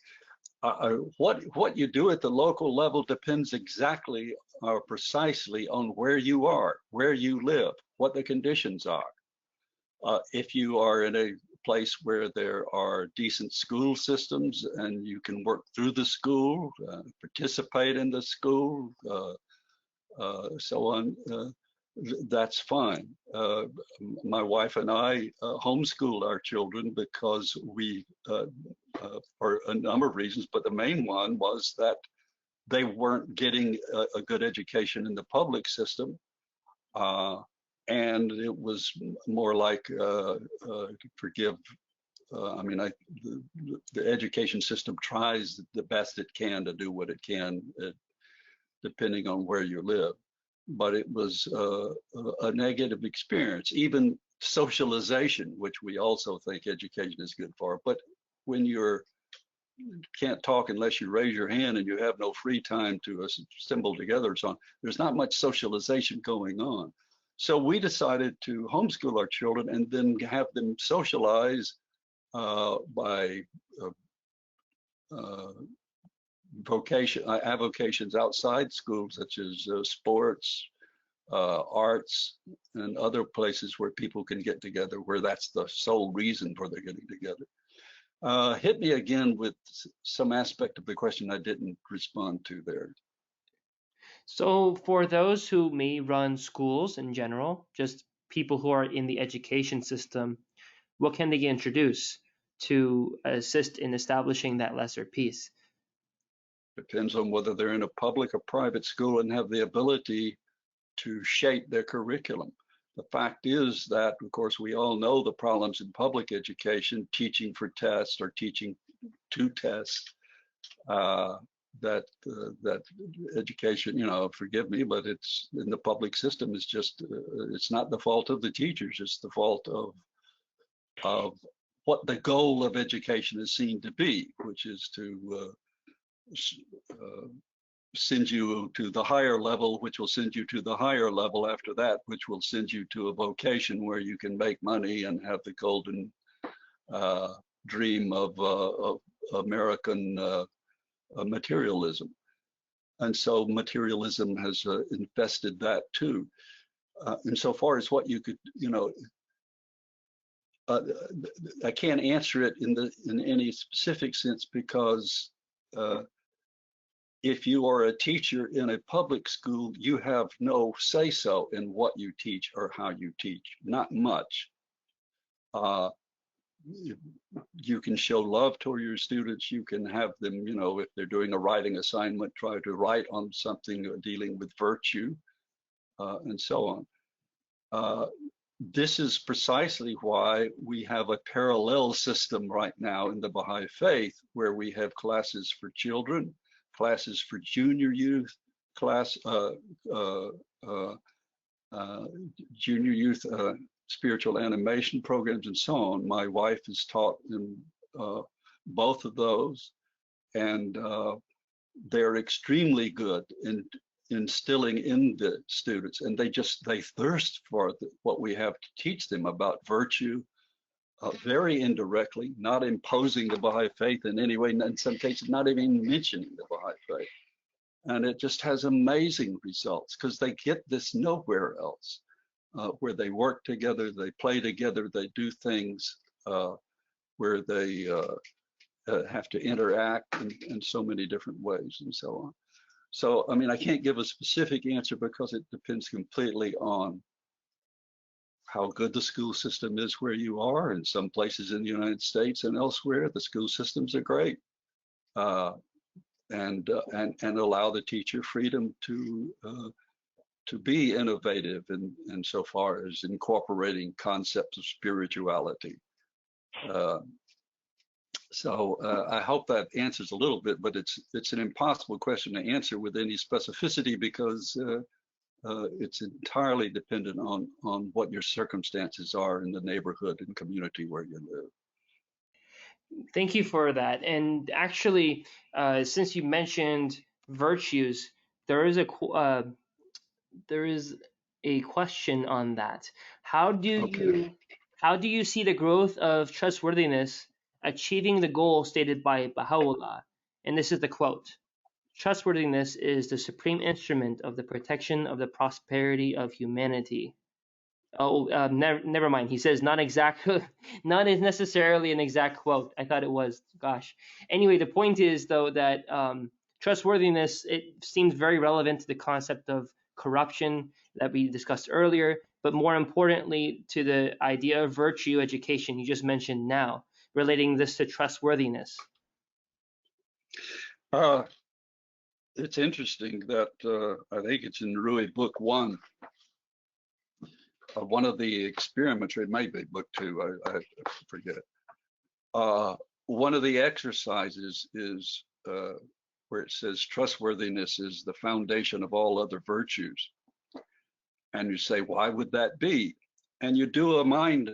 Speaker 2: What you do at the local level depends exactly or precisely on where you are, where you live, what the conditions are. If you are in a place where there are decent school systems and you can work through the school, participate in the school, so on, that's fine. My wife and I homeschooled our children because we, for a number of reasons, but the main one was that they weren't getting a good education in the public system. And it was more like, forgive, I mean, the education system tries the best it can to do what it can, depending on where you live. But it was a negative experience. Even socialization, which we also think education is good for. But when you can't talk unless you raise your hand and you have no free time to assemble together and so on, there's not much socialization going on. So we decided to homeschool our children and then have them socialize by avocations outside school, such as sports, arts, and other places where people can get together, where that's the sole reason for their getting together. Hit me again with some aspect of the question I didn't respond to there.
Speaker 1: So for those who may run schools in general, just people who are in the education system, what can they introduce to assist in establishing that lesser peace?
Speaker 2: Depends on whether they're in a public or private school and have the ability to shape their curriculum. The fact is that, of course, we all know the problems in public education, teaching for tests or teaching to test, that education, you know, forgive me, but it's in the public system is just, it's not the fault of the teachers, it's the fault of what the goal of education is seen to be, which is to send you to the higher level, which will send you to the higher level after that, which will send you to a vocation where you can make money and have the golden dream of American materialism. And so materialism has infested that too. Insofar as what you could, you know, I can't answer it in any specific sense because if you are a teacher in a public school, you have no say-so in what you teach or how you teach, not much. You can show love toward your students. You can have them, you know, if they're doing a writing assignment, try to write on something dealing with virtue and so on. This is precisely why we have a parallel system right now in the Baha'i Faith, where we have classes for children, classes for junior youth, junior youth spiritual animation programs, and so on. My wife is taught in both of those, and they're extremely good in instilling in the students, and they thirst for what we have to teach them about virtue, very indirectly, not imposing the Baha'i Faith in any way, in some cases not even mentioning the Baha'i Faith. And it just has amazing results because they get this nowhere else, where they work together, they play together, they do things where they have to interact in so many different ways and so on. So, I mean, I can't give a specific answer because it depends completely on how good the school system is where you are. In some places in the United States and elsewhere, the school systems are great, and allow the teacher freedom to be innovative in so far as incorporating concepts of spirituality. So I hope that answers a little bit, but it's an impossible question to answer with any specificity because it's entirely dependent on what your circumstances are in the neighborhood and community where you live.
Speaker 1: Thank you for that. And actually, since you mentioned virtues, there is a question on that. How do you see the growth of trustworthiness achieving the goal stated by Baha'u'lláh? And this is the quote: "Trustworthiness is the supreme instrument of the protection of the prosperity of humanity." Oh, never mind. He says not necessarily an exact quote. I thought it was. Gosh. Anyway, the point is though that trustworthiness, it seems very relevant to the concept of corruption that we discussed earlier, but more importantly to the idea of virtue education you just mentioned now, relating this to trustworthiness?
Speaker 2: It's interesting that I think it's in Rui Book 1. One of the experiments, or it may be Book 2, I forget. One of the exercises is where it says trustworthiness is the foundation of all other virtues. And you say, why would that be? And you do a mind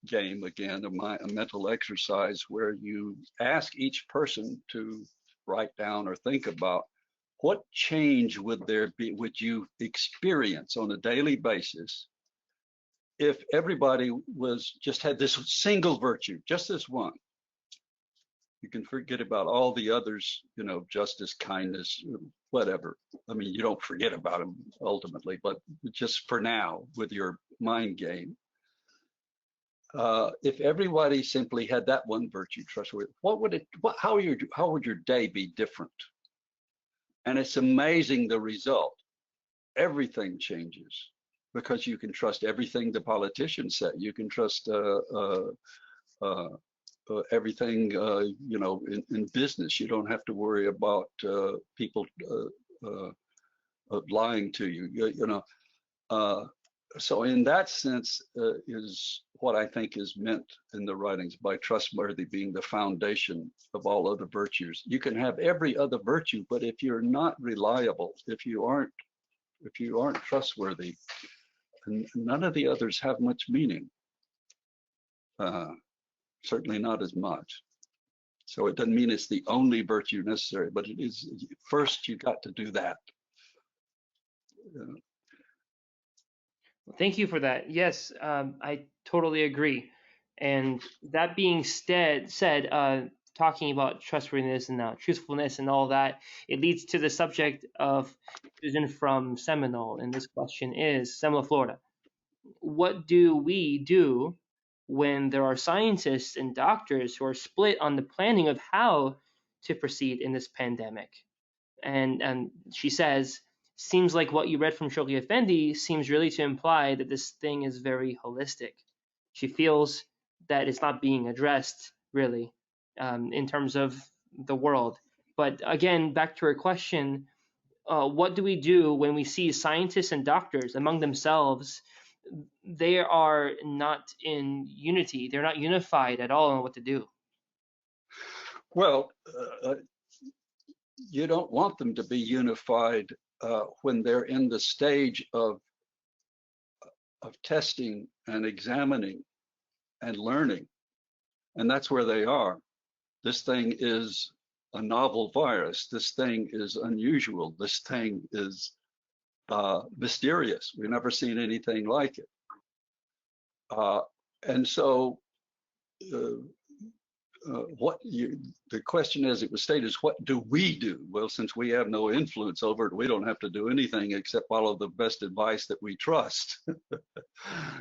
Speaker 2: game again, a mental exercise where you ask each person to write down or think about what change would you experience on a daily basis if everybody just had this single virtue, just this one. You can forget about all the others, justice, kindness, whatever. I mean, you don't forget about them ultimately, but just for now with your mind game. If everybody simply had that one virtue, trustworthy, how would your day be different? And it's amazing the result. Everything changes because you can trust everything the politicians say. You can trust everything, in business. You don't have to worry about people lying to you. So in that sense is what I think is meant in the writings by trustworthy being the foundation of all other virtues. You can have every other virtue, but if you're not reliable, if you aren't trustworthy, none of the others have much meaning. Certainly not as much. So it doesn't mean it's the only virtue necessary, but it is. First, you got to do that.
Speaker 1: Thank you for that. Yes, I totally agree. And that being said, talking about trustworthiness and truthfulness and all that, it leads to the subject of Susan from Seminole. And this question is, Seminole, Florida. What do we do when there are scientists and doctors who are split on the planning of how to proceed in this pandemic? And she says, seems like what you read from Shoghi Effendi seems really to imply that this thing is very holistic. She feels that it's not being addressed really in terms of the world. But again, back to her question, what do we do when we see scientists and doctors among themselves? They are not in unity. They're not unified at all on what to do.
Speaker 2: Well, you don't want them to be unified when they're in the stage of testing and examining and learning. And that's where they are. This thing is a novel virus. This thing is unusual. This thing is mysterious. We've never seen anything like it. And so the question as it was stated is, what do we do? Well, since we have no influence over it, we don't have to do anything except follow the best advice that we trust.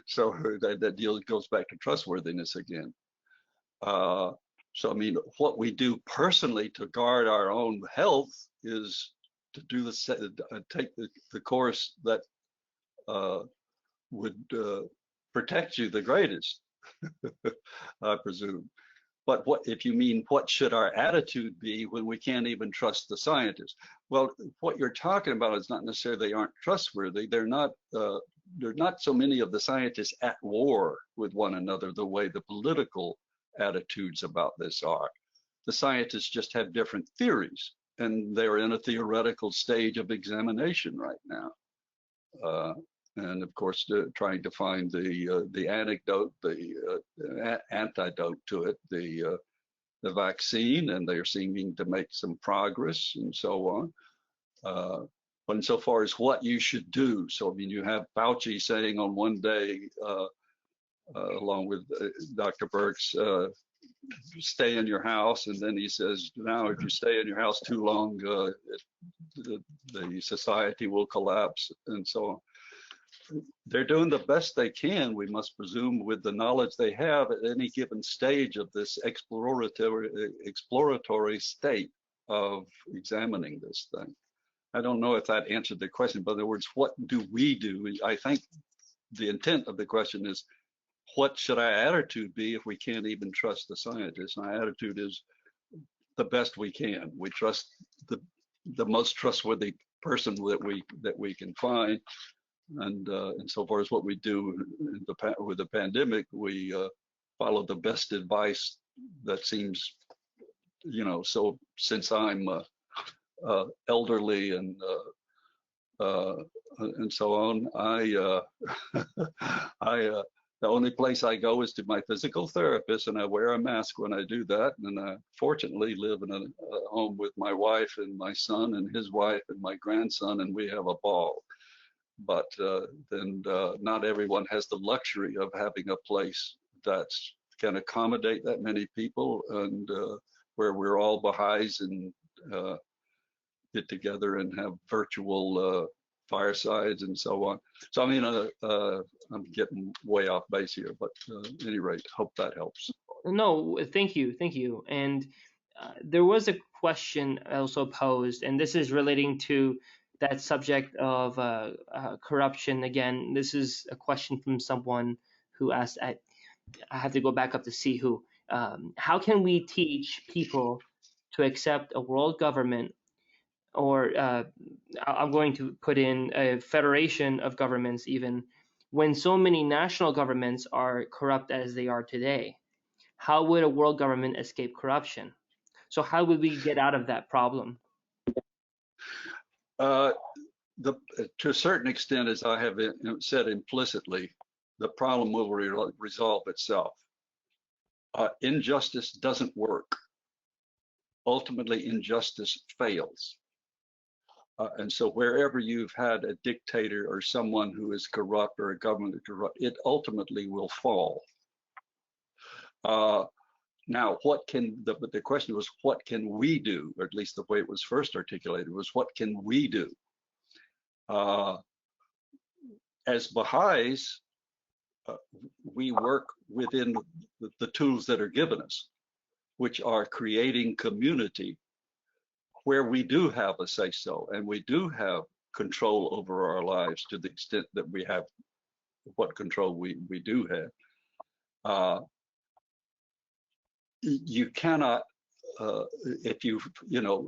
Speaker 2: So that deal goes back to trustworthiness again. So I mean, what we do personally to guard our own health is to do take the course that would protect you the greatest, I presume. But if you mean what should our attitude be when we can't even trust the scientists? Well, what you're talking about is not necessarily they aren't trustworthy. They're not so many of the scientists at war with one another the way the political attitudes about this are. The scientists just have different theories, and they're in a theoretical stage of examination right now. And of course, trying to find the antidote, the antidote to it, the vaccine, and they're seeming to make some progress and so on. But insofar as what you should do, so I mean, you have Fauci saying on one day, along with Dr. Birx, stay in your house, and then he says, now if you stay in your house too long, the society will collapse, and so on. They're doing the best they can, we must presume, with the knowledge they have at any given stage of this exploratory state of examining this thing. I don't know if that answered the question, but in other words, what do we do? I think the intent of the question is, what should our attitude be if we can't even trust the scientists? And our attitude is the best we can. We trust the most trustworthy person that we can find, and so far as what we do with the pandemic, we follow the best advice that seems, so since I'm elderly and so on, the only place I go is to my physical therapist, and I wear a mask when I do that. And I fortunately live in a home with my wife and my son and his wife and my grandson, and we have a ball. But then not everyone has the luxury of having a place that can accommodate that many people, and where we're all Baha'is and get together and have virtual firesides and so on. So I mean, I'm getting way off base here, but at any rate, hope that helps.
Speaker 1: No, thank you. And there was a question also posed, and this is relating to that subject of corruption. Again, this is a question from someone who asked, I have to go back up to see who. How can we teach people to accept a world government, or I'm going to put in a federation of governments even, when so many national governments are corrupt as they are today? How would a world government escape corruption? So how would we get out of that problem?
Speaker 2: To a certain extent, as I have said implicitly, the problem will resolve itself. Injustice doesn't work. Ultimately, injustice fails. And so wherever you've had a dictator or someone who is corrupt or a government is corrupt, it ultimately will fall. Now, the question was, what can we do? Or at least the way it was first articulated was, what can we do? As Baha'is, we work within the tools that are given us, which are creating community where we do have a say-so and we do have control over our lives to the extent that we have what control we do have. You cannot,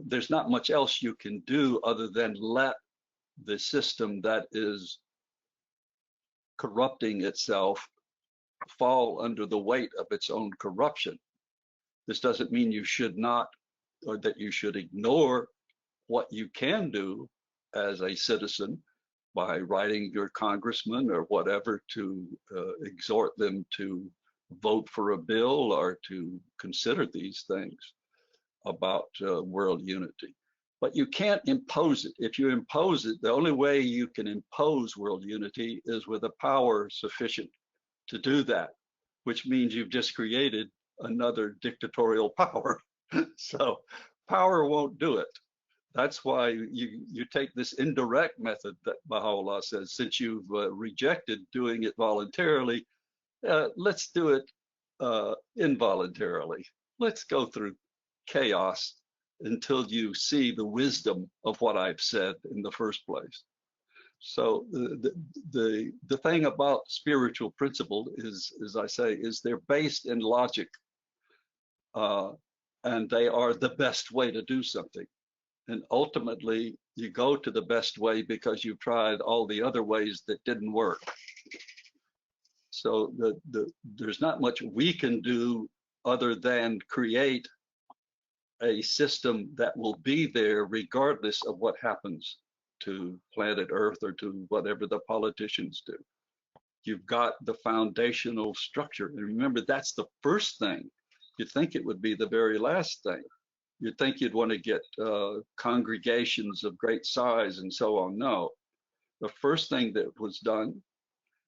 Speaker 2: there's not much else you can do other than let the system that is corrupting itself fall under the weight of its own corruption. This doesn't mean you should not, or that you should ignore what you can do as a citizen by writing your congressman or whatever to exhort them to vote for a bill or to consider these things about world unity. But you can't impose it. If you impose it, the only way you can impose world unity is with a power sufficient to do that, which means you've just created another dictatorial power. So power won't do it. That's why you take this indirect method that Baha'u'lláh says, since you've rejected doing it voluntarily, let's do it involuntarily. Let's go through chaos until you see the wisdom of what I've said in the first place. So the thing about spiritual principle is, as I say, is they're based in logic, and they are the best way to do something. And ultimately, you go to the best way because you've tried all the other ways that didn't work. So there's not much we can do other than create a system that will be there regardless of what happens to planet Earth or to whatever the politicians do. You've got the foundational structure. And remember, that's the first thing. You'd think it would be the very last thing. You'd think you'd want to get congregations of great size and so on. No, the first thing that was done,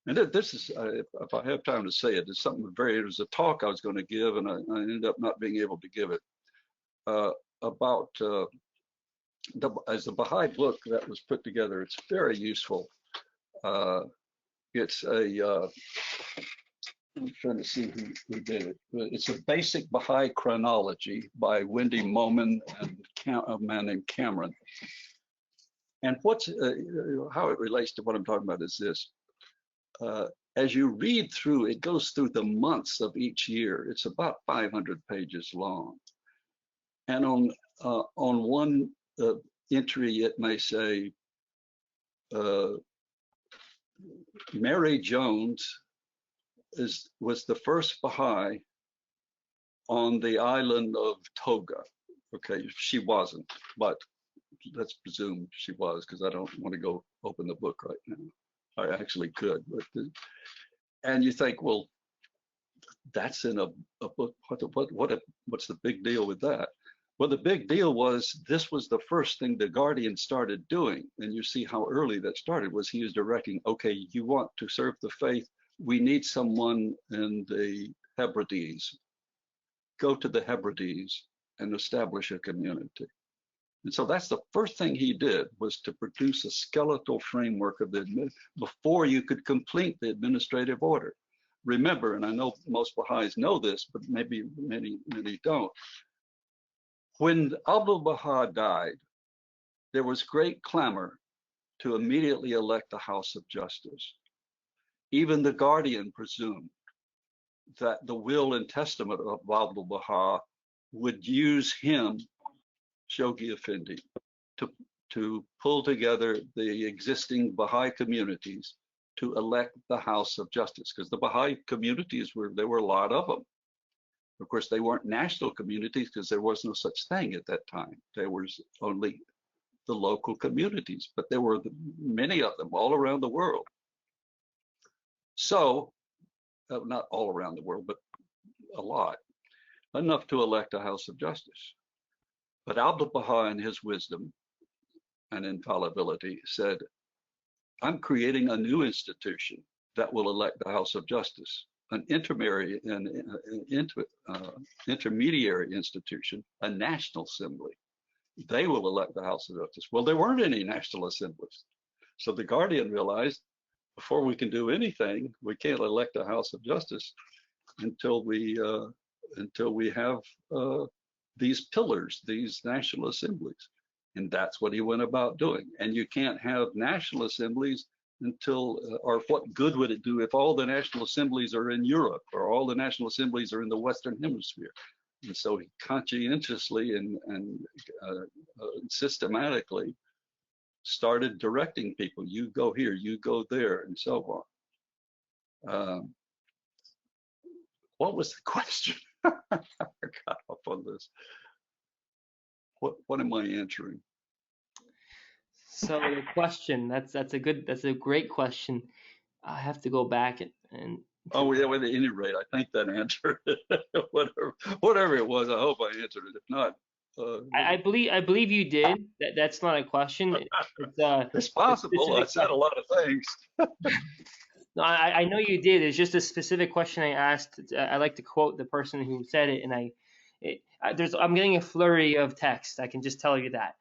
Speaker 2: and this is, if I have time to say it, it's something it was a talk I was going to give, and I ended up not being able to give it, about as a Baha'i book that was put together. It's very useful. It's a, I'm trying to see who did it. It's a basic Baha'i chronology by Wendy Moman and a man named Cameron. And what's how it relates to what I'm talking about is this. As you read through, it goes through the months of each year. It's about 500 pages long. And on one entry, it may say, Mary Jones was the first Baha'i on the island of Toga. Okay, she wasn't, but let's presume she was, because I don't want to go open the book right now. I actually could, but and you think, well, that's in a book. What's the big deal with that? Well, the big deal was this was the first thing the Guardian started doing, and you see how early that started. Was he was directing, okay, you want to serve the faith? We need someone in the Hebrides. Go to the Hebrides and establish a community. And so that's the first thing he did, was to produce a skeletal framework of before you could complete the administrative order. Remember, and I know most Baha'is know this, but maybe many don't. When Abdu'l-Baha died, there was great clamor to immediately elect a House of Justice. Even the Guardian presumed that the will and testament of Abdu'l-Baha would use him, Shoghi Effendi, to pull together the existing Baha'i communities to elect the House of Justice, because the Baha'i communities there were a lot of them. Of course, they weren't national communities because there was no such thing at that time. There was only the local communities, but there were many of them all around the world. So, not all around the world, but a lot, enough to elect a House of Justice. But Abdu'l-Baha, in his wisdom and infallibility, said, I'm creating a new institution that will elect the House of Justice, an intermediary institution, a national assembly. They will elect the House of Justice. Well, there weren't any national assemblies. So the Guardian realized, before we can do anything, we can't elect a House of Justice until we have these pillars, these national assemblies. And that's what he went about doing. And you can't have national assemblies until, or what good would it do if all the national assemblies are in Europe, or all the national assemblies are in the Western Hemisphere? And so he conscientiously and systematically started directing people. You go here, you go there, and so on. What was the question? I got off on this. What am I answering?
Speaker 1: So the question, that's a great question. I have to go back and
Speaker 2: oh yeah, at any rate, I think that answered it. whatever it was, I hope I answered it. If not,
Speaker 1: I believe you did. That's not a question.
Speaker 2: It's possible. I said a lot of things.
Speaker 1: No, I know you did. It's just a specific question I asked. I like to quote the person who said it, and I'm getting a flurry of text. I can just tell you that.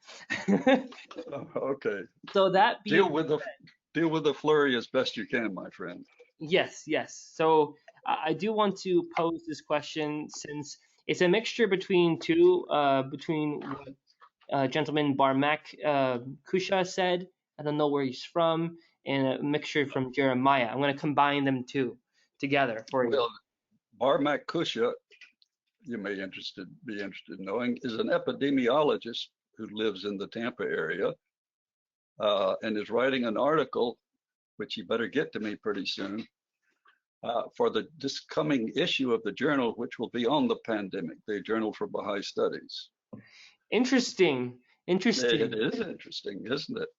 Speaker 2: Okay.
Speaker 1: So that
Speaker 2: deal with the flurry as best you can, my friend.
Speaker 1: Yes. So I do want to pose this question, since it's a mixture between what gentleman Barmak Kusha said. I don't know where he's from, and a mixture from Jeremiah. I'm going to combine them two together for you.
Speaker 2: Well, Barmak Kusha, you may be interested in knowing, is an epidemiologist who lives in the Tampa area, and is writing an article, which you better get to me pretty soon, for this coming issue of the journal, which will be on the pandemic, the Journal for Bahá'í Studies.
Speaker 1: Interesting.
Speaker 2: It is interesting, isn't it?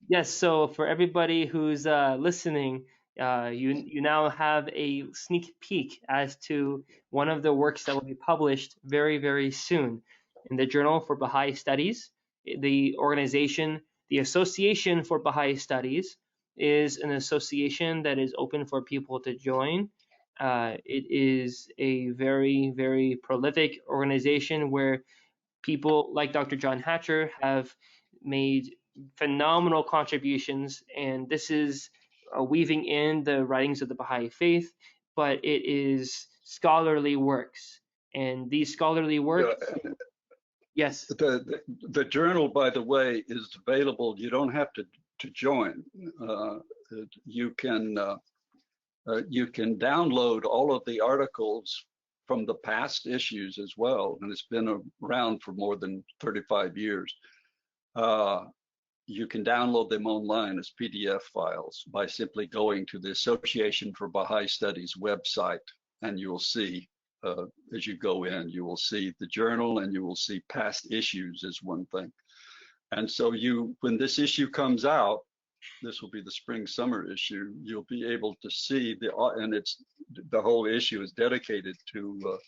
Speaker 1: Yes. So for everybody who's listening, you now have a sneak peek as to one of the works that will be published very, very soon in the Journal for Bahá'í Studies. The organization, the Association for Bahá'í Studies, is an association that is open for people to join. It is a very, very prolific organization where people like Dr. John Hatcher have made phenomenal contributions, and this is weaving in the writings of the Baha'i Faith, but it is scholarly works, and these scholarly works. Yes.
Speaker 2: The journal, by the way, is available. You don't have to join. You can download all of the articles from the past issues as well, and it's been around for more than 35 years. You can download them online as PDF files by simply going to the Association for Baha'i Studies website, and you will see, as you go in, you will see the journal and you will see past issues as one thing. And so when this issue comes out, this will be the spring summer issue, you'll be able to see and the whole issue is dedicated to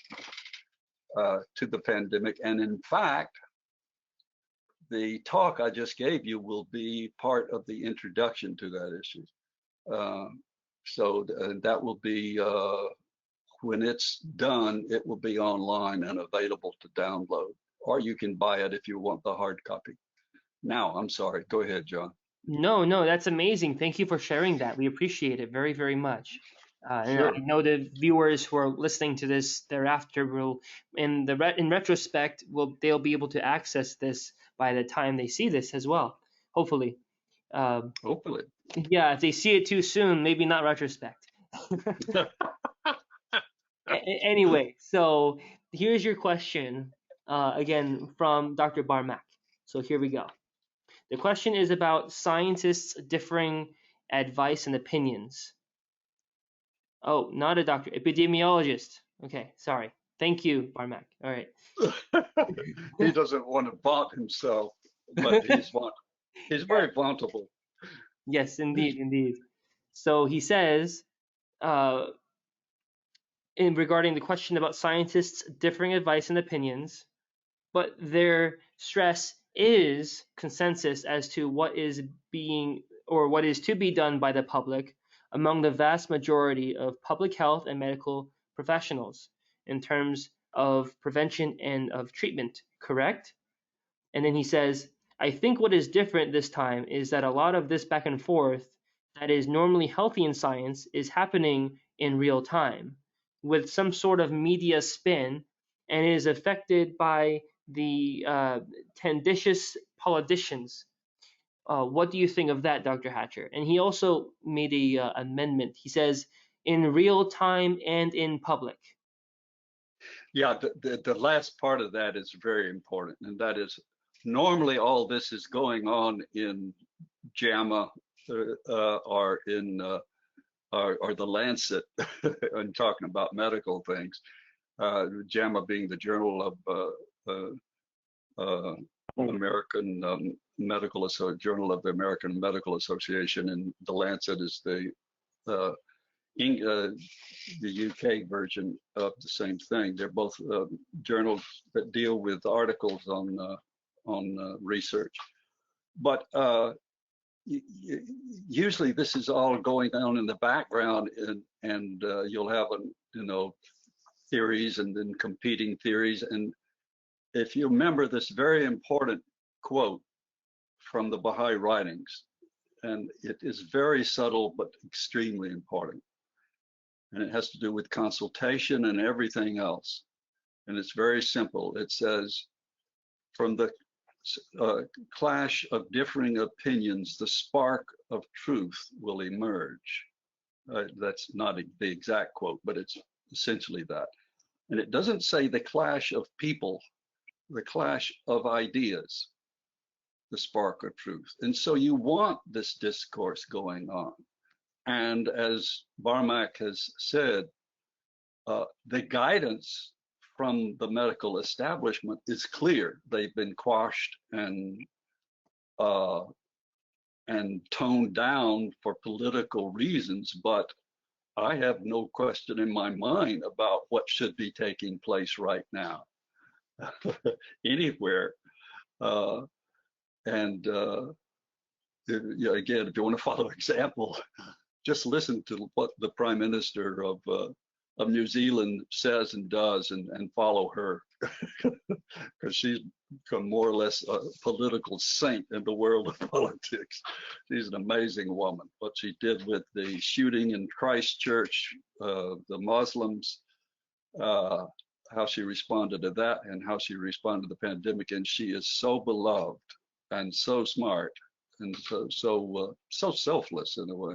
Speaker 2: the pandemic. And in fact, the talk I just gave you will be part of the introduction to that issue. So that will be, when it's done, it will be online and available to download, or you can buy it if you want the hard copy. Now, I'm sorry, go ahead, John.
Speaker 1: No, that's amazing. Thank you for sharing that. We appreciate it very, very much. And
Speaker 2: Sure.
Speaker 1: I know the viewers who are listening to this thereafter will, in retrospect, they'll be able to access this by the time they see this as well. Hopefully.
Speaker 2: Hopefully.
Speaker 1: Yeah, if they see it too soon, maybe not retrospect. Anyway, so here's your question again from Dr. Barmak. So here we go. The question is about scientists' differing advice and opinions. Oh, not a doctor, epidemiologist. Okay, sorry. Thank you, Barmak. All right.
Speaker 2: He doesn't want to vaunt himself, but he's very vauntable.
Speaker 1: Yes, indeed. So he says, regarding the question about scientists' differing advice and opinions, but their stress is consensus as to what is being or what is to be done by the public among the vast majority of public health and medical professionals in terms of prevention and of treatment, correct? And then he says, I think what is different this time is that a lot of this back and forth that is normally healthy in science is happening in real time with some sort of media spin and is affected by the tendentious politicians. What do you think of that, Dr. Hatcher? And he also made a amendment. He says, in real time and in public.
Speaker 2: Yeah, the last part of that is very important, and that is normally all this is going on in JAMA or in or the Lancet. I'm talking about medical things. JAMA being the Journal of American Journal of the American Medical Association, and the Lancet is the UK version of the same thing. They're both journals that deal with articles on research. But usually this is all going on in the background, and you'll have theories and then competing theories. And if you remember this very important quote from the Baha'i writings, and it is very subtle but extremely important, and it has to do with consultation and everything else. And it's very simple. It says, from the clash of differing opinions, the spark of truth will emerge. That's not the exact quote, but it's essentially that. And it doesn't say the clash of people, the clash of ideas, the spark of truth. And so you want this discourse going on. And as Barmak has said, the guidance from the medical establishment is clear. They've been quashed and toned down for political reasons, but I have no question in my mind about what should be taking place right now, anywhere. Again, if you want to follow example, just listen to what the Prime Minister of New Zealand says and does, and follow her, because she's become more or less a political saint in the world of politics. She's an amazing woman. What she did with the shooting in Christchurch, the Muslims, how she responded to that and how she responded to the pandemic. And she is so beloved and so smart and so selfless in a way.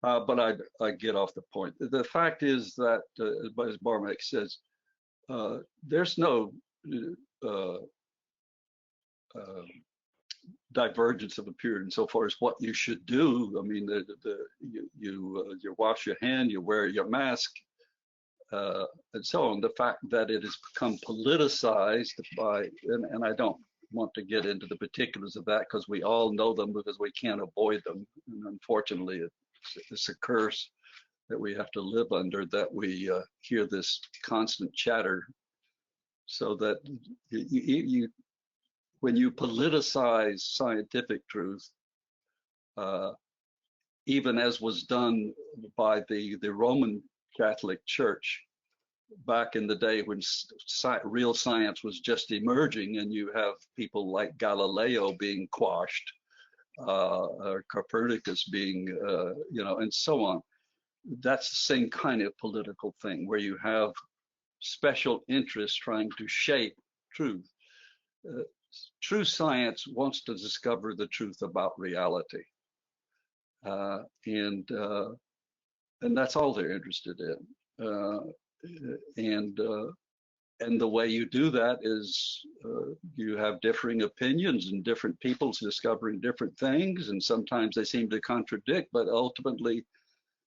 Speaker 2: But I get off the point. The fact is that, as Barmek says, there's no uh, uh, divergence of opinion so far as what you should do. I mean, you wash your hand, you wear your mask, and so on. The fact that it has become politicized by, and I don't want to get into the particulars of that because we all know them because we can't avoid them. And unfortunately, it's a curse that we have to live under, that we hear this constant chatter, so that when you politicize scientific truth, even as was done by the Roman Catholic Church back in the day when real science was just emerging, and you have people like Galileo being quashed, or Copernicus being, and so on. That's the same kind of political thing where you have special interests trying to shape truth. True science wants to discover the truth about reality, and that's all they're interested in. And the way you do that is you have differing opinions and different peoples discovering different things, and sometimes they seem to contradict, but ultimately,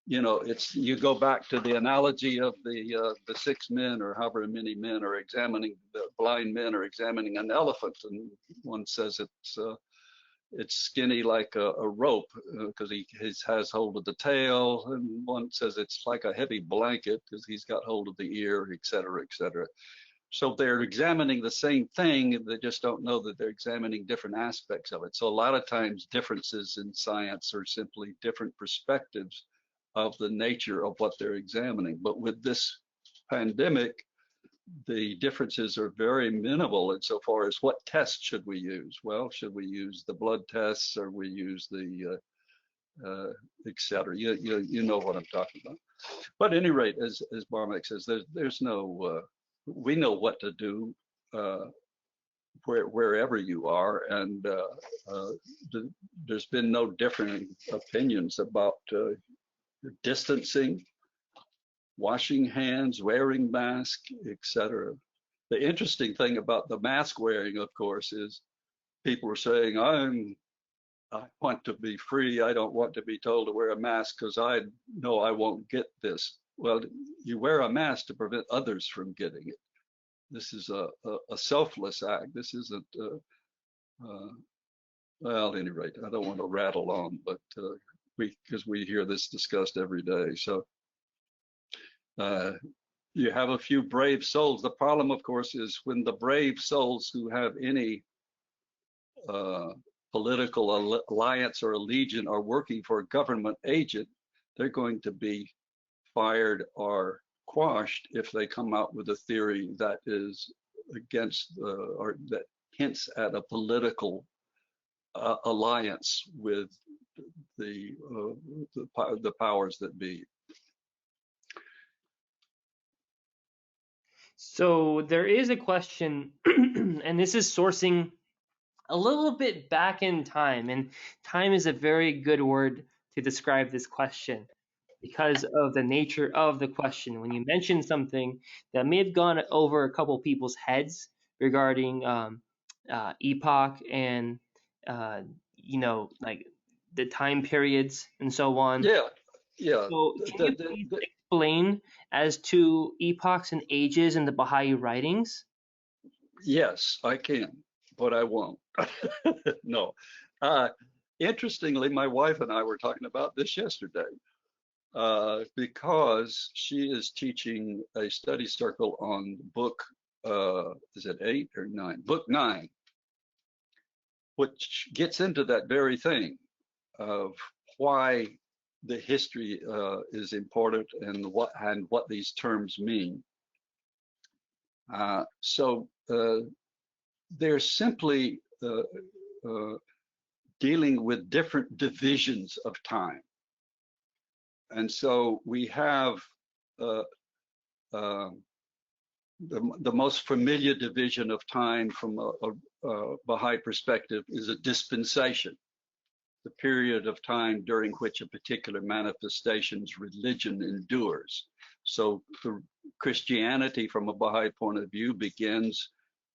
Speaker 2: it's, you go back to the analogy of the 6 men or however many men are examining, the blind men are examining an elephant, and one says it's skinny like a rope because he has hold of the tail, and one says it's like a heavy blanket because he's got hold of the ear, et cetera, et cetera. So they're examining the same thing, they just don't know that they're examining different aspects of it. So a lot of times differences in science are simply different perspectives of the nature of what they're examining. But with this pandemic, the differences are very minimal insofar as what test should we use? Well, should we use the blood tests, or we use the et cetera? You know what I'm talking about. But at any rate, as Barmek says, there's no, we know what to do wherever you are, and there's been no differing opinions about distancing, washing hands, wearing mask, etc. The interesting thing about the mask wearing, of course, is people are saying, I want to be free. I don't want to be told to wear a mask because I know I won't get this. Well, you wear a mask to prevent others from getting it. This is a selfless act. This isn't, well, at any rate, I don't want to rattle on, but because we hear this discussed every day. So you have a few brave souls. The problem, of course, is when the brave souls who have any political alliance or allegiance are working for a government agent, they're going to be fired or quashed if they come out with a theory that is against or that hints at a political alliance with the powers that be.
Speaker 1: So there is a question, and this is sourcing a little bit back in time, and time is a very good word to describe this question because of the nature of the question. When you mention something that may have gone over a couple people's heads regarding epoch and like the time periods and so on.
Speaker 2: Yeah.
Speaker 1: So can you please explain as to epochs and ages in the Baha'i writings?
Speaker 2: Yes, I can, but I won't. No. Interestingly, my wife and I were talking about this yesterday because she is teaching a study circle on book, is it 8 or 9? Book 9, which gets into that very thing of why the history is important and what these terms mean. So they're simply dealing with different divisions of time. And so we have the most familiar division of time from a Baha'i perspective is a dispensation, the period of time during which a particular manifestation's religion endures. So the Christianity from a Baha'i point of view begins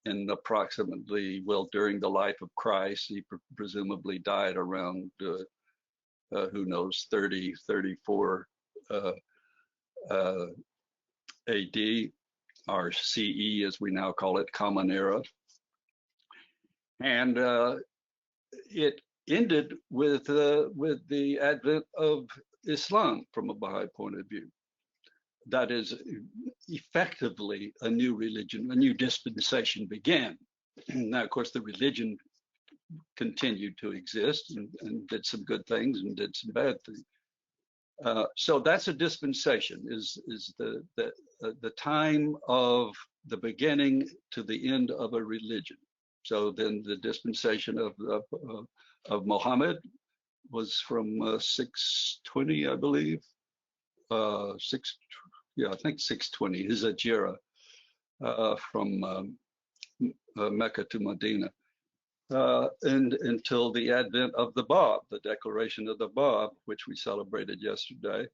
Speaker 2: in approximately, well, during the life of Christ. He presumably died around, who knows, 30, 34 AD, or CE as we now call it, Common Era. And it ended with the advent of Islam from a Baha'i point of view. That is effectively a new religion, a new dispensation began. Now, of course, the religion continued to exist and did some good things and did some bad things. So that's a dispensation, is the time of the beginning to the end of a religion. So then the dispensation of Muhammad was from 620, I believe. I think 620. His Hijra from Mecca to Medina, and until the advent of the Bab, the Declaration of the Bab, which we celebrated yesterday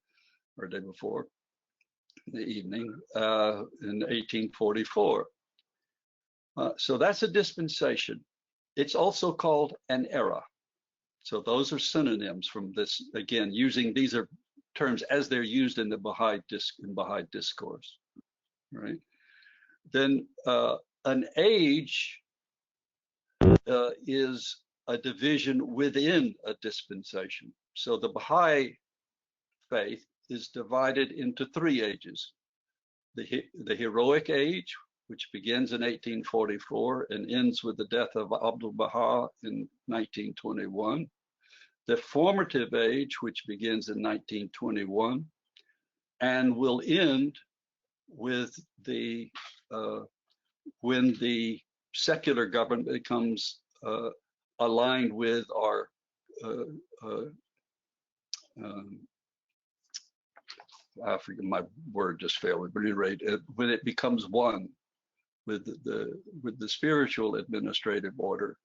Speaker 2: or day before in the evening, in 1844. So that's a dispensation. It's also called an era. So those are synonyms from this, again, using, these are terms as they're used in the Baha'i discourse, right? Then an age is a division within a dispensation. So the Baha'i faith is divided into three ages. The heroic age, which begins in 1844 and ends with the death of Abdu'l-Baha in 1921. The formative age, which begins in 1921 and will end with the when the secular government becomes aligned with our I forget, my word just failed. But at any rate, when it becomes one with the spiritual administrative order,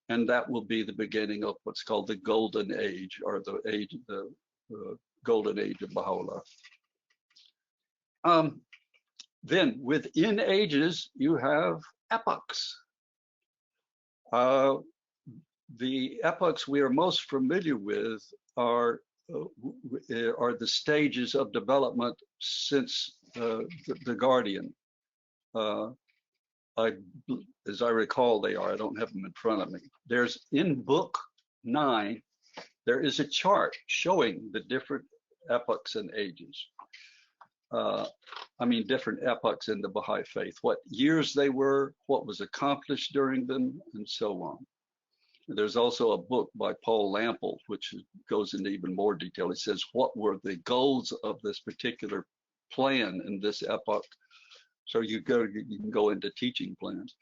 Speaker 2: and that will be the beginning of what's called the Golden Age, or the Golden Age of Baha'u'lláh. Then within ages, you have epochs. The epochs we are most familiar with are the stages of development since the Guardian. As I recall, they are. I don't have them in front of me. There's in book 9, there is a chart showing the different epochs and ages. I mean, different epochs in the Baha'i faith, what years they were, what was accomplished during them, and so on. There's also a book by Paul Lample, which goes into even more detail. It says, what were the goals of this particular plan in this epoch? So you can go into teaching plans.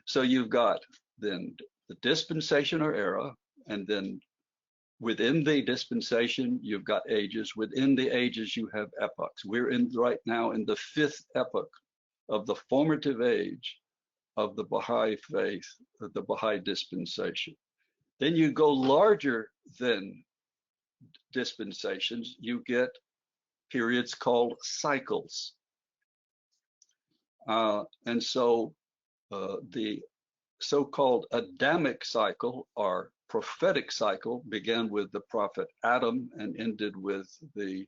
Speaker 2: So you've got then the dispensation or era, and then within the dispensation, you've got ages. Within the ages, you have epochs. We're right now in the 5th epoch of the formative age of the Baha'i faith, the Baha'i dispensation. Then you go larger than dispensations, you get periods called cycles. And so the so-called Adamic cycle, or prophetic cycle, began with the prophet Adam and ended with the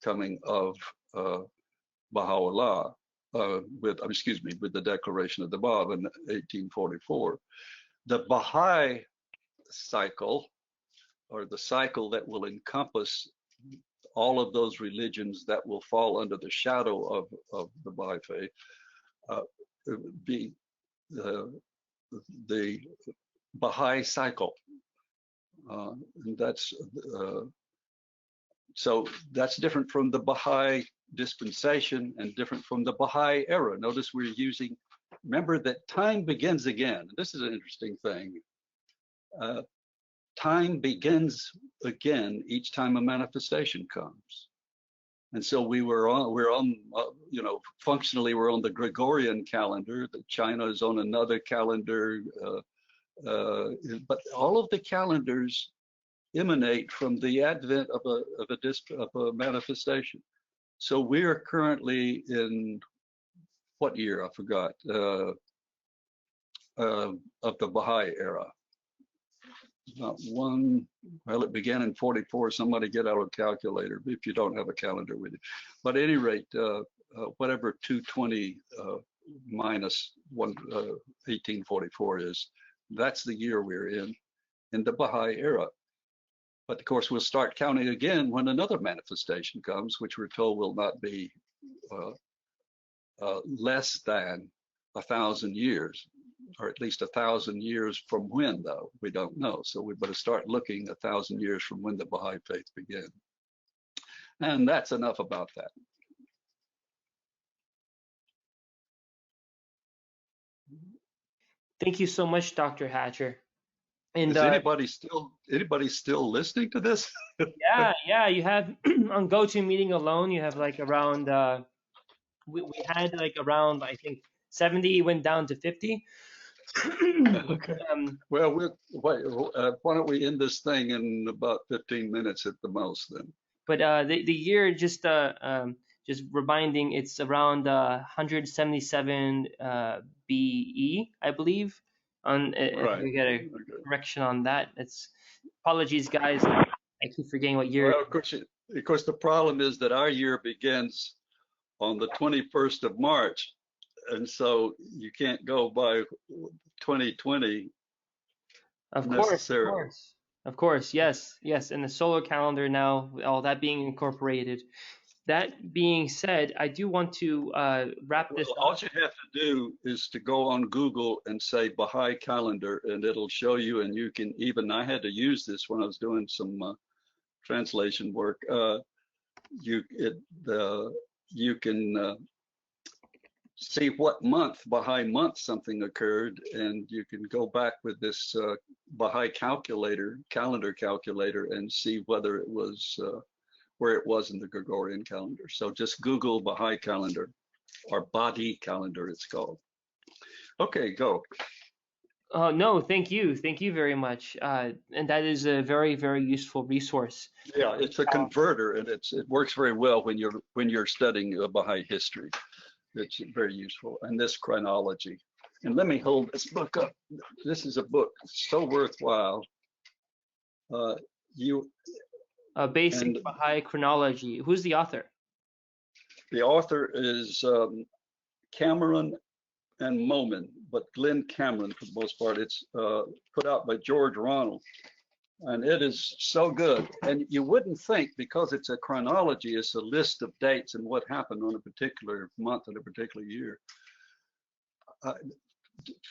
Speaker 2: coming of Baha'u'lláh, with the Declaration of the Bab in 1844. The Baha'i cycle, or the cycle that will encompass all of those religions that will fall under the shadow of the Baha'i faith, be the Baha'i cycle. And that's so that's different from the Baha'i dispensation and different from the Baha'i era. Notice we're using, remember that time begins again. This is an interesting thing. Time begins again each time a manifestation comes. And so we're on, you know, functionally we're on the Gregorian calendar. China is on another calendar, but all of the calendars emanate from the advent of a manifestation. So we are currently in what year? I forgot. Of the Baha'i era. Well, it began in 44. Somebody get out a calculator if you don't have a calendar with you. But at any rate, whatever 220 minus 1844 is, that's the year we're in the Baha'i era. But of course, we'll start counting again when another manifestation comes, which we're told will not be less than 1,000 years, or at least 1,000 years from when, though we don't know. So we better start looking 1,000 years from when the Baha'i faith began. And that's enough about that.
Speaker 1: Thank you so much, Dr. Hatcher. And
Speaker 2: Is anybody still listening to this?
Speaker 1: yeah, you have on GoToMeeting alone, you have like around we had like around, I think 70, went down to 50.
Speaker 2: Okay. Well, why don't we end this thing in about 15 minutes at the most then?
Speaker 1: But the year, just reminding, it's around 177 BE, I believe. If we get a correction on that, apologies, guys. I keep forgetting what year.
Speaker 2: Well, of course, the problem is that our year begins on the 21st of March, and so you can't go by 2020 necessarily.
Speaker 1: Of course, yes. And the solar calendar now, all that being incorporated. That being said, I do want to wrap this up.
Speaker 2: All you have to do is to go on Google and say Baha'i calendar, and it'll show you. And you can even, I had to use this when I was doing some translation work. You can see what month, Baha'i month, something occurred, and you can go back with this Baha'i calendar calculator, and see whether it was where it was in the Gregorian calendar. So just Google Baha'i calendar, or Baha'i calendar, it's called. Okay, go.
Speaker 1: No, thank you very much, and that is a very, very useful resource.
Speaker 2: Yeah, it's a converter, and it works very well when you're studying Baha'i history. It's very useful, and this chronology. And let me hold this book up. This is a book so worthwhile.
Speaker 1: Basic Baha'i chronology. Who's the author?
Speaker 2: The author is Cameron and Momin, but Glenn Cameron for the most part. It's put out by George Ronald, and it is so good. And you wouldn't think, because it's a chronology, it's a list of dates and what happened on a particular month in a particular year.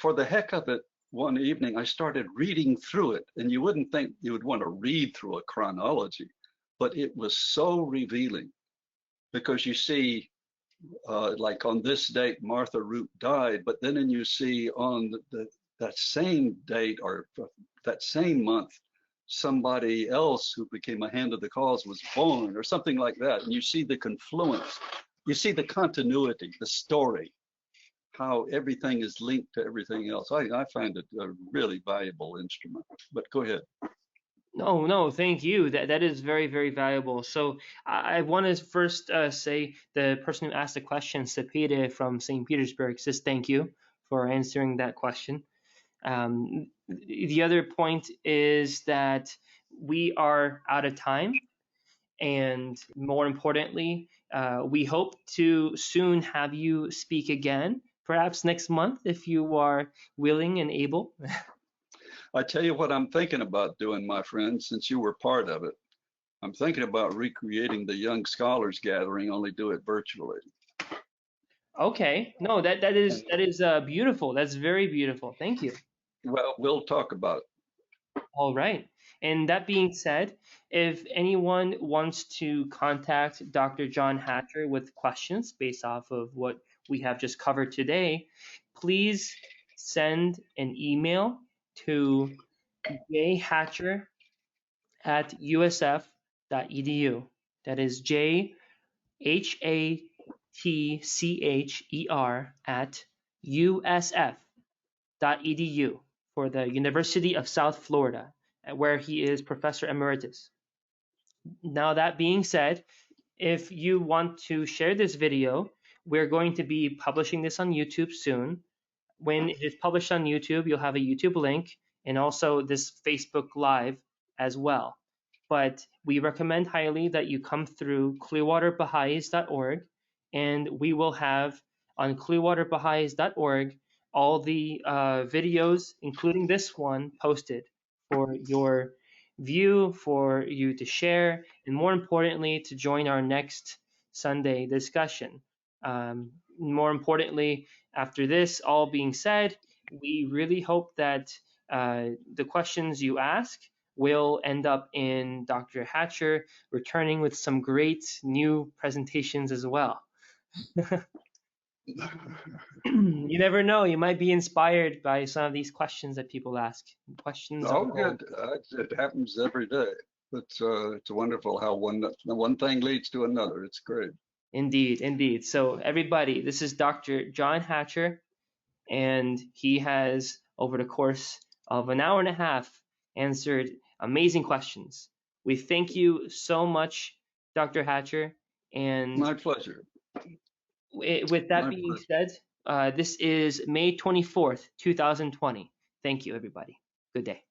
Speaker 2: For the heck of it, one evening I started reading through it, and you wouldn't think you would want to read through a chronology, but it was so revealing, because you see, like on this date, Martha Root died, but then you see on that same date, or that same month, somebody else who became a hand of the cause was born, or something like that. And you see the confluence, you see the continuity, the story, how everything is linked to everything else. I find it a really valuable instrument. But go ahead.
Speaker 1: No, thank you. That is very, very valuable. So I want to first say the person who asked the question, Ṭáhirih from St. Petersburg, says thank you for answering that question. The other point is that we are out of time, and more importantly, we hope to soon have you speak again, perhaps next month if you are willing and able.
Speaker 2: I tell you what I'm thinking about doing, my friend, since you were part of it. I'm thinking about recreating the Young Scholars Gathering, only do it virtually.
Speaker 1: Okay, no, that is beautiful. That's very beautiful. Thank you.
Speaker 2: Well, we'll talk about it.
Speaker 1: All right. And that being said, if anyone wants to contact Dr. John Hatcher with questions based off of what we have just covered today, please send an email to jhatcher@usf.edu. That is Hatcher at usf.edu for the University of South Florida, where he is Professor Emeritus. Now, that being said, if you want to share this video, we're going to be publishing this on YouTube soon. When it is published on YouTube, you'll have a YouTube link and also this Facebook Live as well. But we recommend highly that you come through clearwaterbaha'is.org, and we will have on clearwaterbaha'is.org all the videos, including this one, posted for your view, for you to share, and more importantly, to join our next Sunday discussion. More importantly, after this all being said, we really hope that the questions you ask will end up in Dr. Hatcher returning with some great new presentations as well. You never know, you might be inspired by some of these questions that people ask. Questions.
Speaker 2: Oh, good. It happens every day. It's wonderful how one thing leads to another. It's great.
Speaker 1: Indeed, indeed. So everybody, this is Dr. John Hatcher, and he has, over the course of an hour and a half, answered amazing questions. We thank you so much, Dr. Hatcher. And
Speaker 2: my pleasure.
Speaker 1: With that being said, this is May 24th, 2020. Thank you, everybody. Good day.